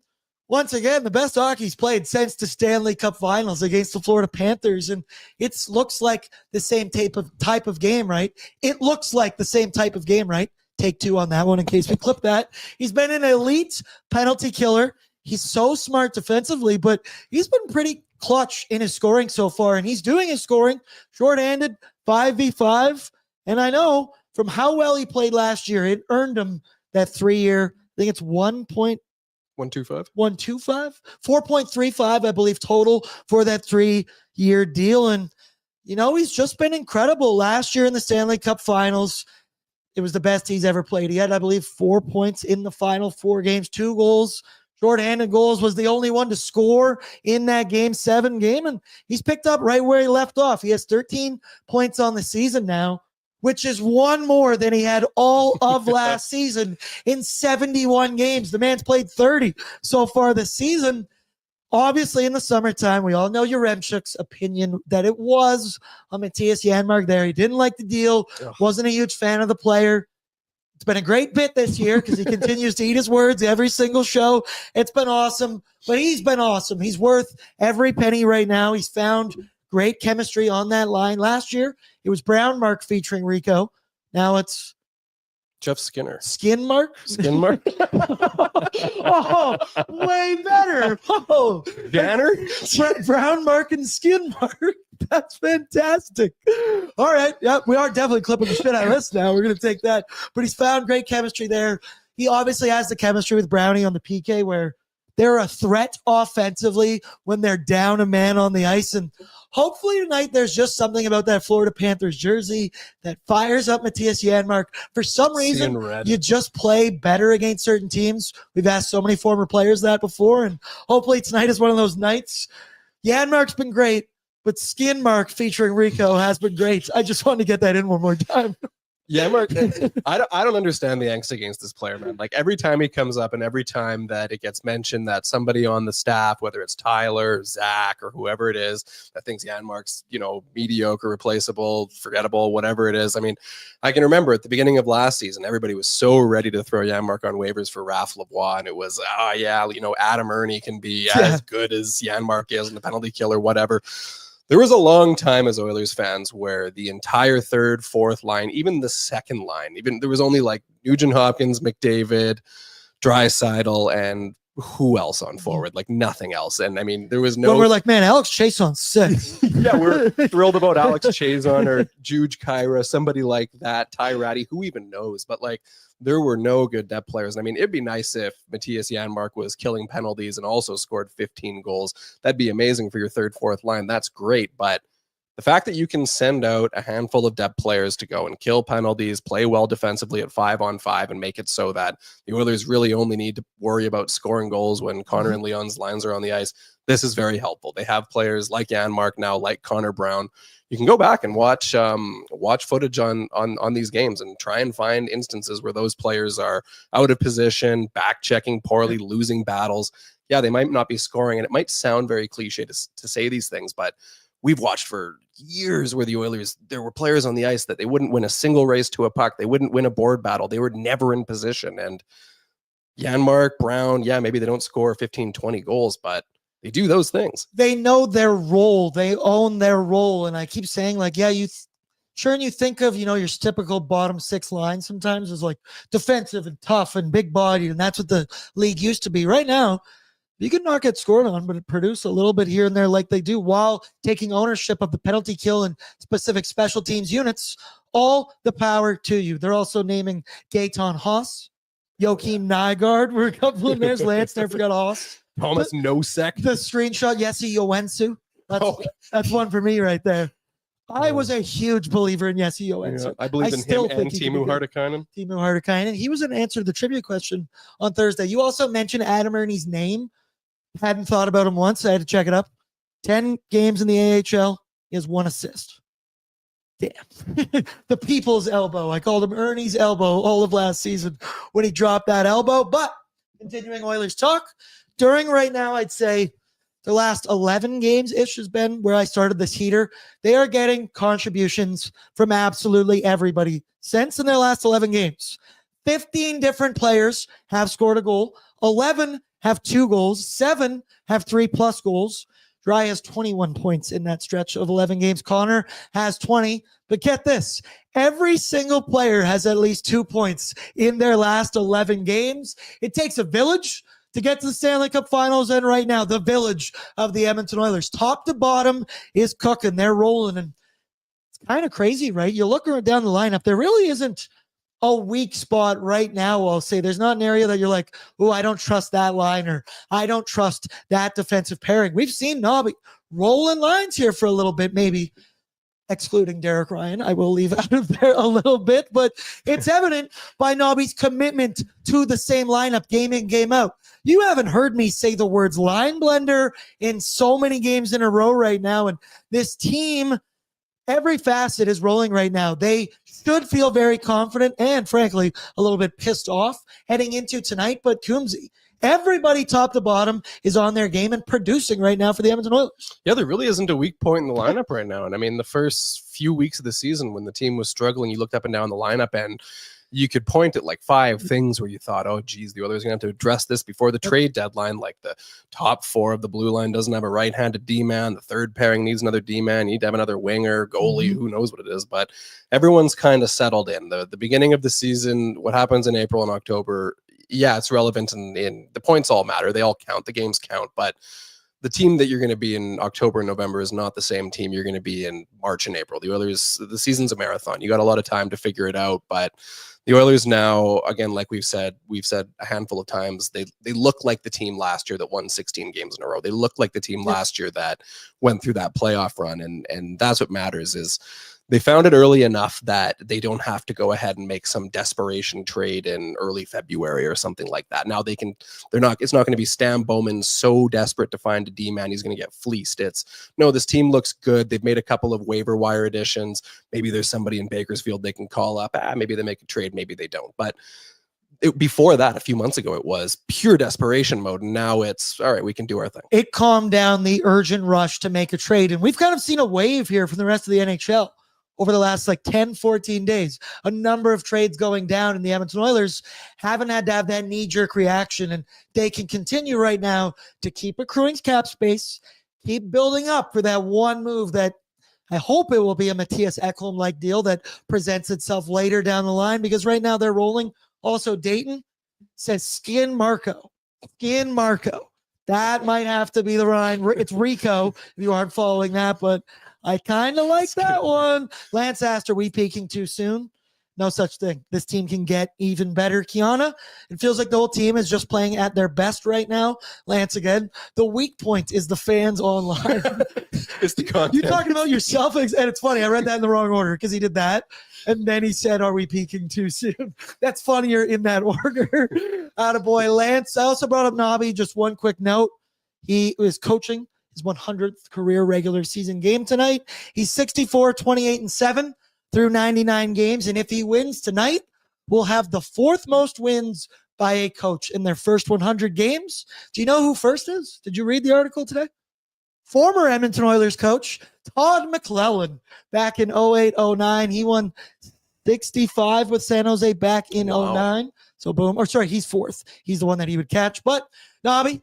once again the best hockey he's played since the Stanley Cup Finals against the Florida Panthers, and it looks like the same type of game, right? It looks like the same type of game, right? Take two on that one in case we clip that. He's been an elite penalty killer. He's so smart defensively, but he's been pretty clutch in his scoring so far, and he's doing his scoring short-handed 5v5. And I know from how well he played last year, it earned him that 3-year, I think it's 1.125, 4.35, I believe, total for that 3-year deal. And, you know, he's just been incredible last year in the Stanley Cup Finals. It was the best he's ever played. He had, I believe, 4 points in the final 4 games, 2 goals. Short-handed goals, was the only one to score in that Game 7 game, and he's picked up right where he left off. He has 13 points on the season now, which is 1 more than he had all of last season in 71 games. The man's played 30 so far this season. Obviously, in the summertime, we all know Yaremchuk's opinion that it was on Matthias Janmark there. He didn't like the deal, wasn't a huge fan of the player. It's been a great bit this year because he continues to eat his words every single show. It's been awesome, but he's been awesome. He's worth every penny right now. He's found great chemistry on that line. Last year, it was Brownmark featuring Rico. Now it's Jeff Skinner. Skinmark? Skinmark? Oh, way better. Oh, Banner? Brownmark and Skinmark. That's fantastic. All right. Yep, we are definitely clipping the shit out of this now. We're going to take that. But he's found great chemistry there. He obviously has the chemistry with Brownie on the PK where they're a threat offensively when they're down a man on the ice. And hopefully tonight there's just something about that Florida Panthers jersey that fires up Matthias Janmark. For some reason, you just play better against certain teams. We've asked so many former players that before, and hopefully tonight is one of those nights. Janmark's been great, but Skinmark featuring Rico has been great. I just wanted to get that in one more time. Janmark, I don't understand the angst against this player, man. Like every time he comes up and every time that it gets mentioned that somebody on the staff, whether it's Tyler, Zach, or whoever it is, that thinks Janmark's, mediocre, replaceable, forgettable, whatever it is. I mean, I can remember at the beginning of last season, everybody was so ready to throw Janmark on waivers for Raph Lavoie, and it was, Adam Ernie can be as good as Janmark is in the penalty killer, whatever. There was a long time as Oilers fans where the entire third, fourth line, even the second line, there was only like Nugent Hopkins, McDavid, Draisaitl, and who else on forward? Like nothing else. And I mean, there was no. But we're like, man, Alex Chason's sick. Yeah, we're thrilled about Alex Chazon or Juge Kyra, somebody like that, Ty Ratty, who even knows? But like, there were no good depth players. I mean, it'd be nice if Matthias Janmark was killing penalties and also scored 15 goals. That'd be amazing for your third, fourth line. That's great. But the fact that you can send out a handful of depth players to go and kill penalties, play well defensively at 5-on-5, and make it so that the Oilers really only need to worry about scoring goals when Connor and Leon's lines are on the ice, this is very helpful. They have players like Janmark now, like Connor Brown. You can go back and watch footage on these games and try and find instances where those players are out of position, back checking poorly, losing battles. Yeah, they might not be scoring, and it might sound very cliche to say these things, but we've watched for years where the Oilers, there were players on the ice that they wouldn't win a single race to a puck. They wouldn't win a board battle. They were never in position. And Janmark, Brown, yeah, maybe they don't score 15, 20 goals, but they do those things. They know their role. They own their role. And I keep saying, like, yeah, you think of, your typical bottom six line sometimes is like defensive and tough and big bodied. And that's what the league used to be. Right now, you could not get scored on, but produce a little bit here and there like they do while taking ownership of the penalty kill and specific special teams units. All the power to you. They're also naming Gaetan Haas, Joachim Nygaard. We're a couple of minutes late. Never forgot Haas. Thomas Nosek. The screenshot, Jesse Joensuu. That's one for me right there. I was a huge believer in Jesse Joensuu. Yeah, I believe in him and Timu Hartikainen. Timu Hartikainen. He was an answer to the trivia question on Thursday. You also mentioned Adam Ernie's name. Hadn't thought about him once. I had to check it up. 10 games in the AHL. He has 1 assist. Damn. The people's elbow. I called him Ernie's elbow all of last season when he dropped that elbow. But continuing Oilers talk, during right now, I'd say the last 11 games-ish has been where I started this heater. They are getting contributions from absolutely everybody since in their last 11 games. 15 different players have scored a goal. 11 have 2 goals. 7 have 3+ goals. Dry has 21 points in that stretch of 11 games. Connor has 20. But get this. Every single player has at least 2 points in their last 11 games. It takes a village to get to the Stanley Cup Finals. And right now, the village of the Edmonton Oilers, top to bottom, is cooking. They're rolling. And it's kind of crazy, right? You look down the lineup. There really isn't a weak spot right now. I'll say there's not an area that you're like, oh, I don't trust that line or I don't trust that defensive pairing. We've seen Nobby rolling lines here for a little bit, maybe. excluding Derek Ryan. I will leave out of there a little bit, but it's evident by Nobby's commitment to the same lineup game in, game out. You haven't heard me say the words line blender in so many games in a row right now, and this team, every facet is rolling right now. They should feel very confident and, frankly, a little bit pissed off heading into tonight. But Coomzy, everybody top to bottom is on their game and producing right now for the Edmonton Oilers. Yeah, there really isn't a weak point in the lineup right now. And I mean, the first few weeks of the season when the team was struggling, you looked up and down the lineup and you could point at like 5 things where you thought, oh, geez, the Oilers are going to have to address this before the trade deadline. Like the top 4 of the blue line doesn't have a right-handed D-man. The third pairing needs another D-man. You need to have another winger, goalie, who knows what it is. But everyone's kind of settled in. The beginning of the season, what happens in April and October, yeah, it's relevant, and the points all matter. They all count. The games count. But the team that you're going to be in October and November is not the same team you're going to be in March and April. The Oilers, the season's a marathon. You got a lot of time to figure it out, but the Oilers now, again, like we've said a handful of times, they look like the team last year that won 16 games in a row. They look like the team last year that went through that playoff run, and that's what matters. Is they found it early enough that they don't have to go ahead and make some desperation trade in early February or something like that. Now it's not going to be Stan Bowman so desperate to find a D-man he's going to get fleeced. It's, no, this team looks good. They've made a couple of waiver wire additions. Maybe there's somebody in Bakersfield they can call up. Maybe they make a trade, maybe they don't. But before that, a few months ago, it was pure desperation mode. And now it's, all right, we can do our thing. It calmed down the urgent rush to make a trade. And we've kind of seen a wave here from the rest of the NHL. Over the last 10, 14 days, a number of trades going down, and the Edmonton Oilers haven't had to have that knee-jerk reaction, and they can continue right now to keep accruing cap space, keep building up for that one move that I hope it will be a Matthias Ekholm-like deal that presents itself later down the line, because right now they're rolling. Also, Dayton says skin Marco. Skin Marco. That might have to be the line. It's Rico, if you aren't following that, but I kind of like that one. Lance asked, are we peaking too soon? No such thing. This team can get even better. Kiana, it feels like the whole team is just playing at their best right now. Lance again. The weak point is the fans online. It's the content. You're talking about yourself, and it's funny. I read that in the wrong order because he did that. And then he said, are we peaking too soon? That's funnier in that order. Attaboy, Lance. I also brought up Nobby. Just one quick note. He is coaching his 100th career regular season game tonight. He's 64, 28, and 7 through 99 games. And if he wins tonight, we'll have the 4th most wins by a coach in their first 100 games. Do you know who first is? Did you read the article today? Former Edmonton Oilers coach Todd McClellan back in 08-09. He won 65 with San Jose back in 09. So boom. Or sorry, he's 4th. He's the one that he would catch. But Nobby,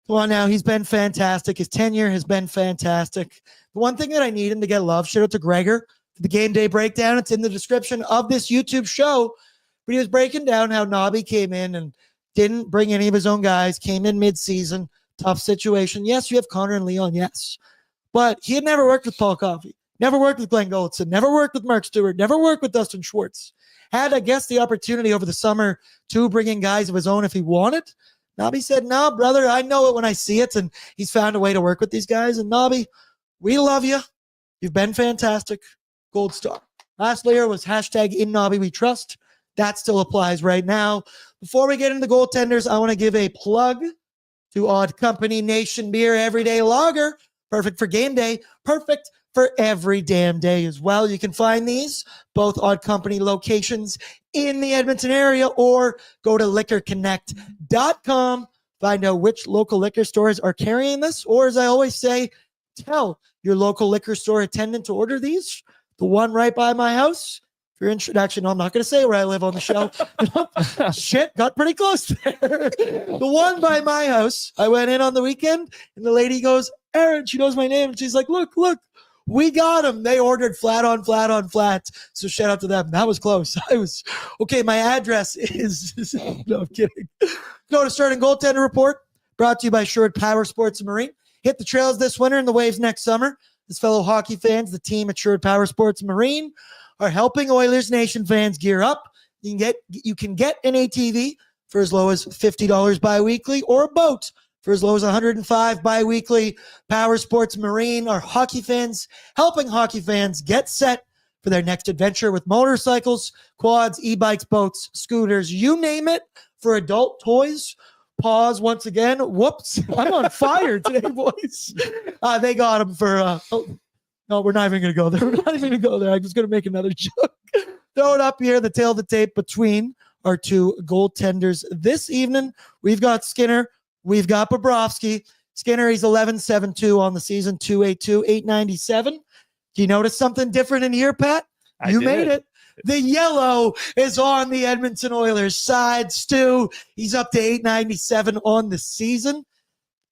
come on now, he's been fantastic. His tenure has been fantastic. The one thing that I need him to get love, shout out to Gregor, the game day breakdown. It's in the description of this YouTube show. But he was breaking down how Nobby came in and didn't bring any of his own guys, came in mid-season, tough situation. Yes, you have Connor and Leon, yes. But he had never worked with Paul Coffey, never worked with Glenn Goldson, never worked with Mark Stewart, never worked with Dustin Schwartz. Had, I guess, the opportunity over the summer to bring in guys of his own if he wanted. Nobby said, no, brother, I know it when I see it. And he's found a way to work with these guys. And Nobby, we love you. You've been fantastic. Gold star. Last layer was hashtag in Nobby we trust. That still applies right now. Before we get into the goaltenders, I want to give a plug to Odd Company Nation Beer Everyday Lager. Perfect for game day. Perfect for every damn day as well. You can find these, both Odd Company locations in the Edmonton area, or go to liquorconnect.com. Find out which local liquor stores are carrying this, or as I always say, tell your local liquor store attendant to order these. The one right by my house. If you're introduction, I'm not going to say where I live on the show. Shit, got pretty close there. The one by my house, I went in on the weekend, and the lady goes, Aaron, she knows my name. And she's like, look, we got them. They ordered flat on flat. So shout out to them. That was close. Okay, my address is, no, I'm kidding. Go to Starting Goaltender Report, brought to you by Sherwood Power Sports and Marine. Hit the trails this winter and the waves next summer. As fellow hockey fans, the team at Sherwood Power Sports and Marine are helping Oilers Nation fans gear up. You can get an ATV for as low as $50 bi-weekly, or a boat for as low as 105 bi-weekly. Power Sports Marine are hockey fans, helping hockey fans get set for their next adventure with motorcycles, quads, e-bikes, boats, scooters, you name it, for adult toys. Pause once again. Whoops. I'm on fire today, boys. They got them for, no, we're not even going to go there. We're not even going to go there. I'm just going to make another joke. Throw it up here, the tail of the tape between our two goaltenders this evening. We've got Skinner. We've got Bobrovsky. Skinner, he's 11-7-2 on the season, 282, 897. Do you notice something different in here, Pat? You made it. The yellow is on the Edmonton Oilers side. Stu, he's up to 897 on the season.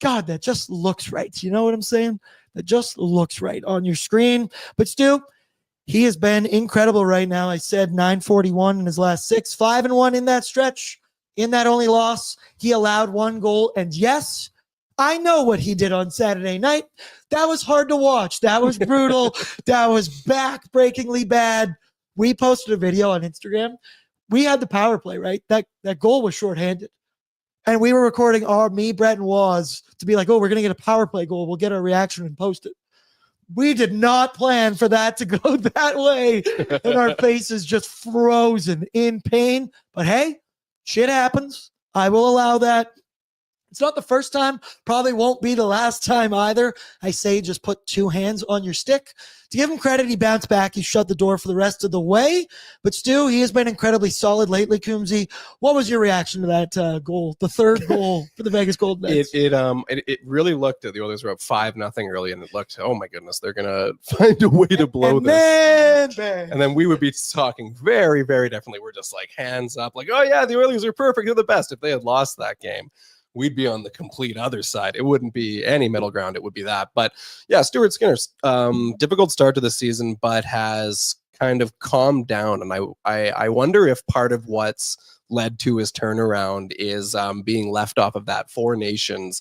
God, that just looks right. You know what I'm saying? That just looks right on your screen. But Stu, he has been incredible right now. I said 941 in his last 6, 5-1 in that stretch. In that only loss, he allowed 1 goal. And yes, I know what he did on Saturday night. That was hard to watch. That was brutal. That was back-breakingly bad. We posted a video on Instagram. We had the power play, right? That goal was shorthanded. And we were recording me, Brett, and Waz to be like, oh, we're going to get a power play goal. We'll get our reaction and post it. We did not plan for that to go that way. And our faces just frozen in pain. But hey, shit happens. I will allow that. It's not the first time, probably won't be the last time either. I say just put 2 hands on your stick. To give him credit, he bounced back. He shut the door for the rest of the way. But Stu, he has been incredibly solid lately, Coomzy. What was your reaction to that goal, the third goal for the Vegas Golden Knights? It really looked at the Oilers were up 5-0 early, and it looked, oh my goodness, they're gonna find a way to blow this. And then we would be talking very, very differently. We're just like hands up, like, oh yeah, the Oilers are perfect, they're the best. If they had lost that game, we'd be on the complete other side. It wouldn't be any middle ground. It would be that. But yeah, Stuart Skinner's difficult start to the season, but has kind of calmed down. And I wonder if part of what's led to his turnaround is being left off of that Four Nations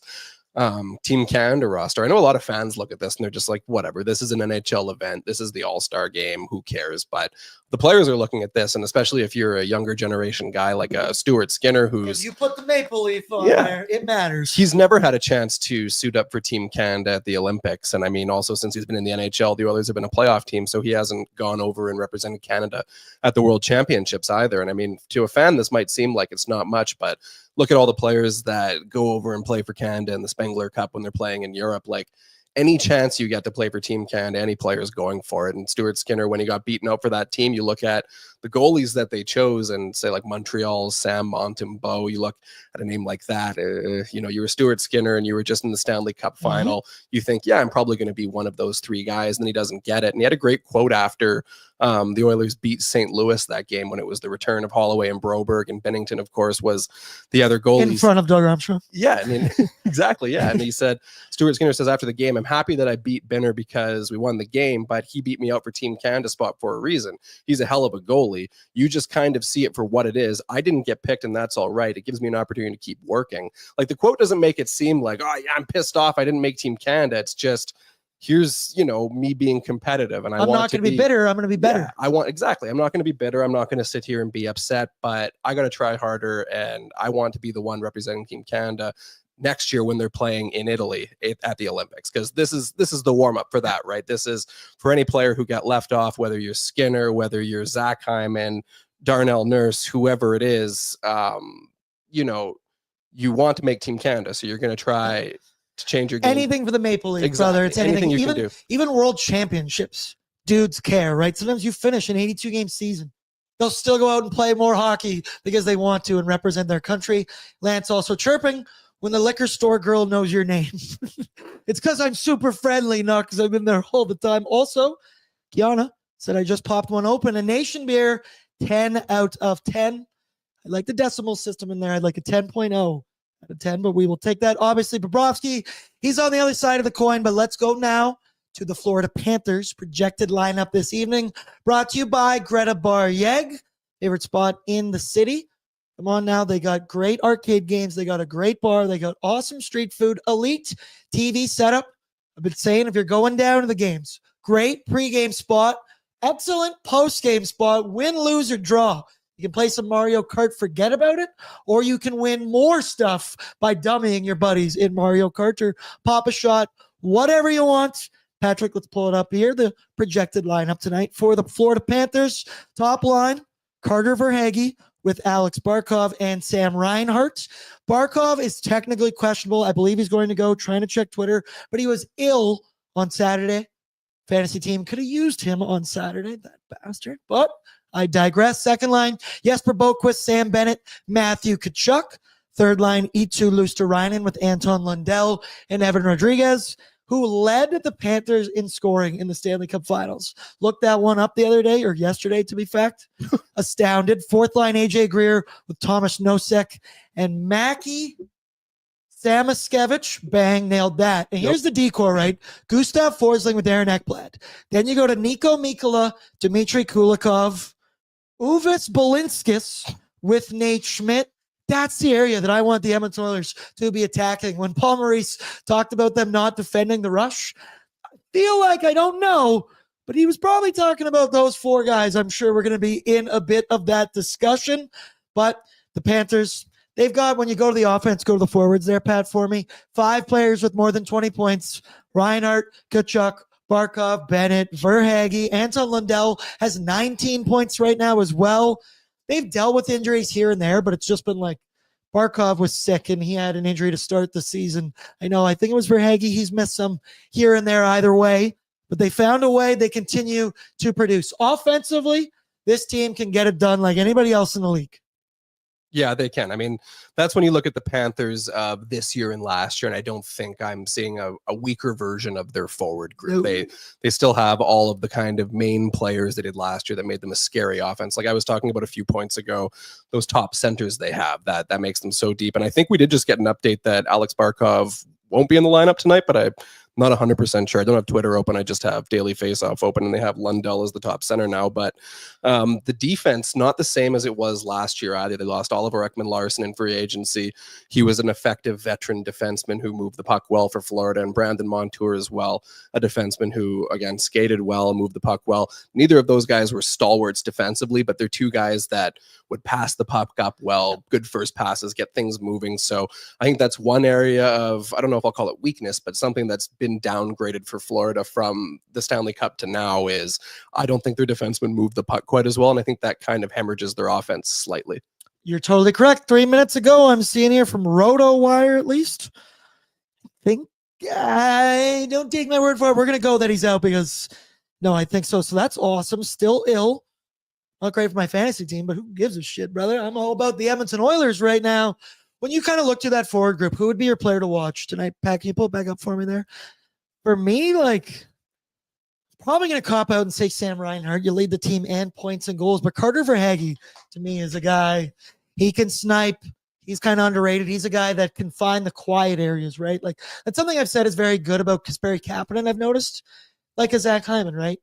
Team Canada roster. I know a lot of fans look at this and they're just like, whatever, this is an NHL event. This is the All-Star game. Who cares? But the players are looking at this, and especially if you're a younger generation guy like Stuart Skinner, who's... You put the maple leaf on there, it matters. He's never had a chance to suit up for Team Canada at the Olympics. And I mean, also since he's been in the NHL, the Oilers have been a playoff team, so he hasn't gone over and represented Canada at the World Championships either. And I mean, to a fan, this might seem like it's not much, but look at all the players that go over and play for Canada in the Spengler Cup when they're playing in Europe. Like, any chance you get to play for Team Canada, any player's going for it. And Stuart Skinner, when he got beaten out for that team, you look at the goalies that they chose and say like Montreal's Sam Montembeault, you look at a name like that, you know, you were Stuart Skinner and you were just in the Stanley Cup final. You think, yeah, I'm probably going to be one of those 3 guys. And then he doesn't get it. And he had a great quote after the Oilers beat St. Louis that game when it was the return of Holloway and Broberg, and Bennington, of course, was the other goalie. In front of Doug Armstrong. Yeah, I mean, exactly, yeah. And he said, Stuart Skinner says after the game, I'm happy that I beat Benner because we won the game, but he beat me out for Team Canada spot for a reason. He's a hell of a goalie. You just kind of see it for what it is. I didn't get picked, and that's all right. It gives me an opportunity to keep working. Like, the quote doesn't make it seem like, oh yeah, I'm pissed off I didn't make Team Canada. It's just, here's, you know, me being competitive, and I'm not going to be bitter. I'm going to be better. Yeah, exactly. I'm not going to be bitter. I'm not going to sit here and be upset, but I got to try harder, and I want to be the one representing Team Canada next year when they're playing in Italy at the Olympics, because this is the warm-up for that, right? This is for any player who got left off, whether you're Skinner, whether you're Zach Hyman, Darnell Nurse, whoever it is, you know, you want to make Team Canada, so you're going to try to change your game. Anything for the Maple Leaf, brother. It's anything you can do. Even World Championships, dudes care, right? Sometimes you finish an 82-game season. They'll still go out and play more hockey because they want to and represent their country. Lance also chirping when the liquor store girl knows your name. It's because I'm super friendly, not because I've been there all the time. Also, Kiana said I just popped one open. A Nation beer, 10 out of 10. I like the decimal system in there. I'd like a 10.0 out of 10, but we will take that. Obviously, Bobrovsky, he's on the other side of the coin, but let's go now to the Florida Panthers projected lineup this evening. Brought to you by Greta Bar Yeg, favorite spot in the city. Come on now. They got great arcade games. They got a great bar. They got awesome street food, elite TV setup. I've been saying if you're going down to the games, great pregame spot, excellent postgame spot, win, lose, or draw. You can play some Mario Kart, forget about it, or you can win more stuff by dummying your buddies in Mario Kart or pop a shot, whatever you want. Patrick, let's pull it up here. The projected lineup tonight for the Florida Panthers. Top line, Carter Verhaeghe with Alex Barkov and Sam Reinhart. Barkov is technically questionable. I believe he's going to go, trying to check Twitter, but he was ill on Saturday. Fantasy team could have used him on Saturday, that bastard. But I digress. Second line, Jesper Boquist, Sam Bennett, Matthew Tkachuk. Third line, Eetu Luosterainen with Anton Lundell and Evan Rodriguez, who led the Panthers in scoring in the Stanley Cup Finals. Looked that one up the other day, or yesterday to be fact. Astounded. Fourth line, AJ Greer with Thomas Nosek and Mackie Samoskevich. Bang, nailed that. And here's the decor, right? Gustav Forsling with Aaron Ekblad. Then you go to Nico Mikkola, Dmitry Kulikov, Uvis Balinskis with Nate Schmidt. That's the area that I want the Edmonton Oilers to be attacking. When Paul Maurice talked about them not defending the rush, I feel like, I don't know, but he was probably talking about those four guys. I'm sure we're going to be in a bit of that discussion. But the Panthers, they've got, when you go to the offense, go to the forwards there, Pat, for me. 5 players with more than 20 points. Reinhart, Tkachuk, Barkov, Bennett, Verhaeghe. Anton Lundell has 19 points right now as well. They've dealt with injuries here and there, but it's just been like Barkov was sick and he had an injury to start the season. I think it was Verhaeghe. He's missed some here and there either way, but they found a way. They continue to produce. Offensively, this team can get it done like anybody else in the league. Yeah, they can. I mean, that's when you look at the Panthers this year and last year, and I don't think I'm seeing a weaker version of their forward group. No. They still have all of the kind of main players they did last year that made them a scary offense. Like I was talking about a few points ago, those top centers they have, that makes them so deep. And I think we did just get an update that Alex Barkov won't be in the lineup tonight, but I'm not 100% sure. I don't have Twitter open. I just have Daily Faceoff open, and they have Lundell as the top center now. But the defense, not the same as it was last year either. They lost Oliver Ekman-Larsson in free agency. He was an effective veteran defenseman who moved the puck well for Florida, and Brandon Montour as well, a defenseman who, again, skated well, moved the puck well. Neither of those guys were stalwarts defensively, but they're two guys that would pass the puck up well, good first passes, get things moving. So I think that's one area of, I don't know if I'll call it weakness, but something that's been downgraded for Florida from the Stanley Cup to now is I don't think their defensemen move the puck quite as well, and I think that kind of hemorrhages their offense slightly. You're totally correct. 3 minutes ago, I'm seeing here from RotoWire, at least. I don't take my word for it. We're going to go that he's out because, no, I think so. So that's awesome. Still ill. Not great for my fantasy team, but who gives a shit, brother? I'm all about the Edmonton Oilers right now. When you kind of look to that forward group, who would be your player to watch tonight? Pat, can you pull it back up for me there? For me, probably going to cop out and say Sam Reinhart. You lead the team and points and goals, but Carter Verhaeghe, to me, is a guy, he can snipe. He's kind of underrated. He's a guy that can find the quiet areas, right? Like, that's something I've said is very good about Kasperi Kapanen, I've noticed, like a Zach Hyman, right?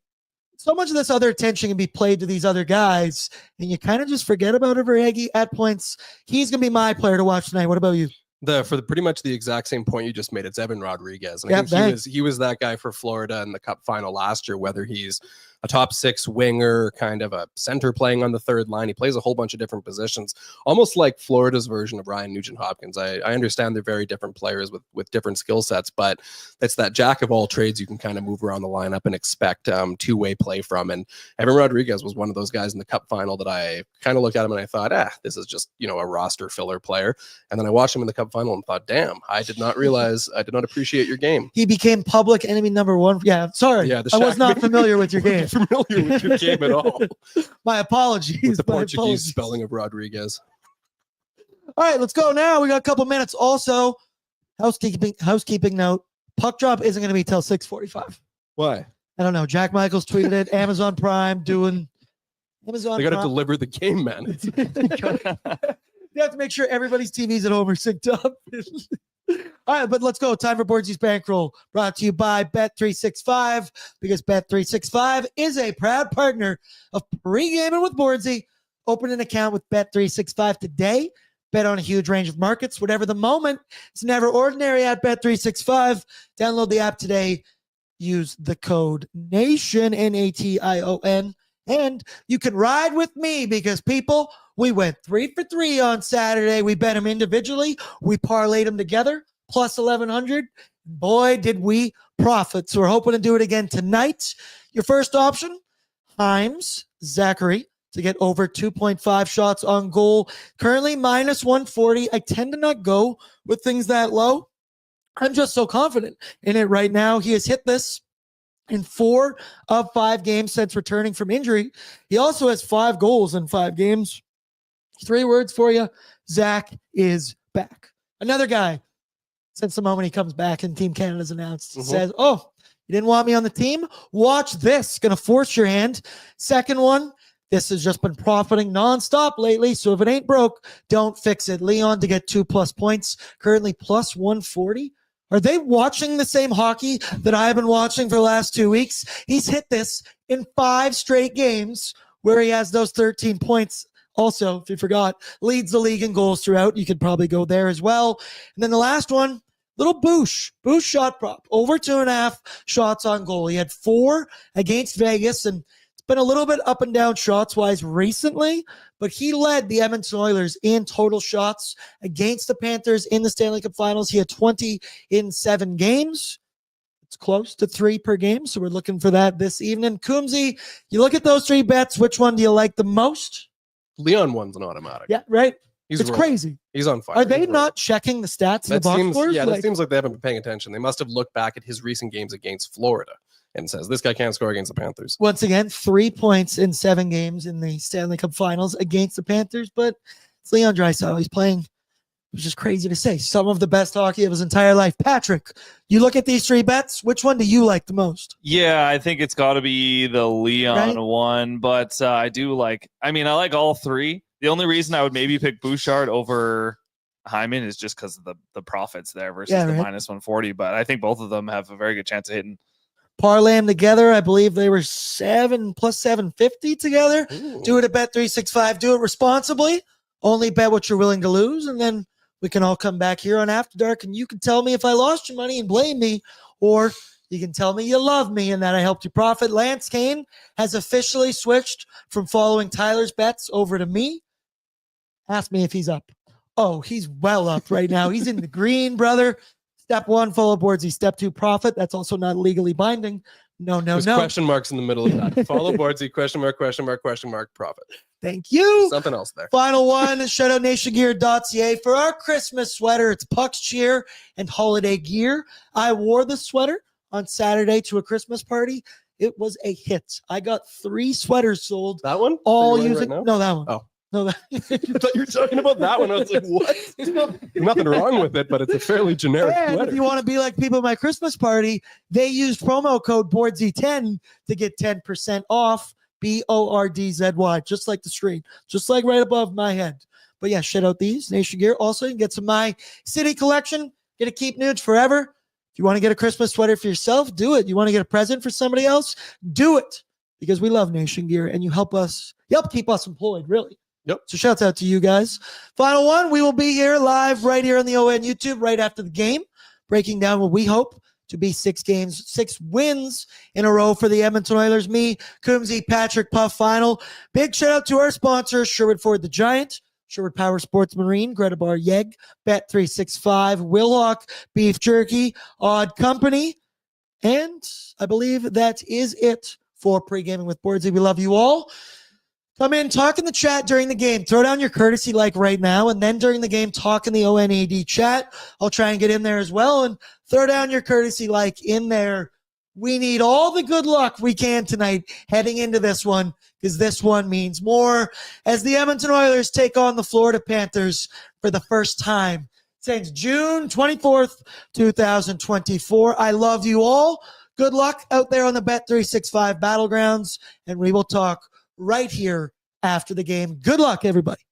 So much of this other attention can be played to these other guys, and you kind of just forget about Verhaeghe at points. He's going to be my player to watch tonight. What about you? For pretty much the exact same point you just made, it's Evan Rodriguez. And I think he was that guy for Florida in the Cup final last year, whether he's a top 6 winger, kind of a center playing on the third line. He plays a whole bunch of different positions, almost like Florida's version of Ryan Nugent-Hopkins. I understand they're very different players with different skill sets, but it's that jack of all trades you can kind of move around the lineup and expect two-way play from. And Evan Rodriguez was one of those guys in the Cup final that I kind of looked at him and I thought, this is just, a roster filler player. And then I watched him in the Cup final and thought, damn, I did not appreciate your game. He became public enemy number 1. Yeah, sorry. Yeah, I was not familiar with your game. Familiar with your game at all. My apologies. With the Portuguese spelling of Rodriguez. All right, let's go now. We got a couple minutes. Also, housekeeping note, puck drop isn't going to be till 6:45. Why? I don't know. Jack Michaels tweeted it. Amazon Prime doing Amazon. They got to deliver the game, man. You have to make sure everybody's TVs at home are synced up. All right, but let's go. Time for Bordzy's Bankroll, brought to you by Bet365, because Bet365 is a proud partner of Pre-Gaming with Bordzy. Open an account with Bet365 today. Bet on a huge range of markets, whatever the moment. It's never ordinary at Bet365. Download the app today. Use the code NATION, NATION, and you can ride with me, because people, We went 3 for 3 on Saturday. We bet them individually. We parlayed them together, plus 1,100. Boy, did we profit. So we're hoping to do it again tonight. Your first option, Himes, Zachary, to get over 2.5 shots on goal. Currently minus 140. I tend to not go with things that low. I'm just so confident in it right now. He has hit this in 4 of 5 games since returning from injury. He also has 5 goals in 5 games. 3 words for you. Zach is back. Another guy, since the moment he comes back and Team Canada's announced, says, oh, you didn't want me on the team? Watch this. Going to force your hand. Second one, this has just been profiting nonstop lately. So if it ain't broke, don't fix it. Leon to get 2+ points, currently plus 140. Are they watching the same hockey that I've been watching for the last 2 weeks? He's hit this in 5 straight games where he has those 13 points. Also, if you forgot, leads the league in goals throughout. You could probably go there as well. And then the last one, little Boosh shot prop, over 2.5 shots on goal. He had 4 against Vegas, and it's been a little bit up and down shots-wise recently, but he led the Edmonton Oilers in total shots against the Panthers in the Stanley Cup Finals. He had 20 in 7 games. It's close to 3 per game, so we're looking for that this evening. Coomzy, you look at those 3 bets, which one do you like the most? Leon one's an automatic. Yeah, right? He's it's rolling. Crazy. He's on fire. Are they not checking the stats in the box scores? Yeah, that seems like they haven't been paying attention. They must have looked back at his recent games against Florida and says, this guy can't score against the Panthers. Once again, 3 points in 7 games in the Stanley Cup Finals against the Panthers, but it's Leon Draisaitl. He's playing, which is crazy to say, some of the best hockey of his entire life. Patrick, you look at these 3 bets, which one do you like the most? Yeah, I think it's got to be the Leon one, but I like all 3. The only reason I would maybe pick Bouchard over Hyman is just because of the profits there versus the minus 140. But I think both of them have a very good chance of hitting. Parlay them together. I believe they were 7 plus 750 together. Ooh. Do it at Bet365. Do it responsibly. Only bet what you're willing to lose. And then we can all come back here on After Dark and you can tell me if I lost your money and blame me, or you can tell me you love me and that I helped you profit. Lance Kane has officially switched from following Tyler's bets over to me. Ask me if he's up. Oh, he's well up right now. He's in the green, brother. Step 1, follow Bordzy. Step 2, profit. That's also not legally binding. No. There's question marks in the middle of that. Follow Bordzy, question mark, profit. Thank you. Something else there. Final one, shout out nationgear.ca for our Christmas sweater. It's Puck's cheer and holiday gear. I wore the sweater on Saturday to a Christmas party. It was a hit. I got 3 sweaters sold. That one? All using no, that one. Oh. No, I thought you were talking about that one. I was like, what? There's nothing wrong with it, but it's a fairly generic sweater. If you want to be like people at my Christmas party, they used promo code Bordzy10 to get 10% off. BORDZY, just like the screen, just like right above my head. But yeah, shout out these Nation Gear. Also, you can get some My City collection. Get to keep nudes forever. If you want to get a Christmas sweater for yourself, do it. You want to get a present for somebody else, do it. Because we love Nation Gear and you help keep us employed, really. Yep. So shouts out to you guys. Final one, we will be here live right here on the ON YouTube right after the game, breaking down what we hope to be 6 wins in a row for the Edmonton Oilers. Me, Coomzy, Patrick, Puff final. Big shout out to our sponsors, Sherwood Ford the Giant, Sherwood Power Sports Marine, Greta Bar Yeg, Bet365, Willock Beef Jerky, Odd Company, and I believe that is it for Pre-Gaming with Bordzy. We love you all. Come in, talk in the chat during the game. Throw down your courtesy like right now, and then during the game, talk in the ONAD chat. I'll try and get in there as well, and throw down your courtesy like in there. We need all the good luck we can tonight heading into this one, because this one means more as the Edmonton Oilers take on the Florida Panthers for the first time since June 24th, 2024. I love you all. Good luck out there on the Bet365 Battlegrounds, and we will talk right here after the game. Good luck, everybody.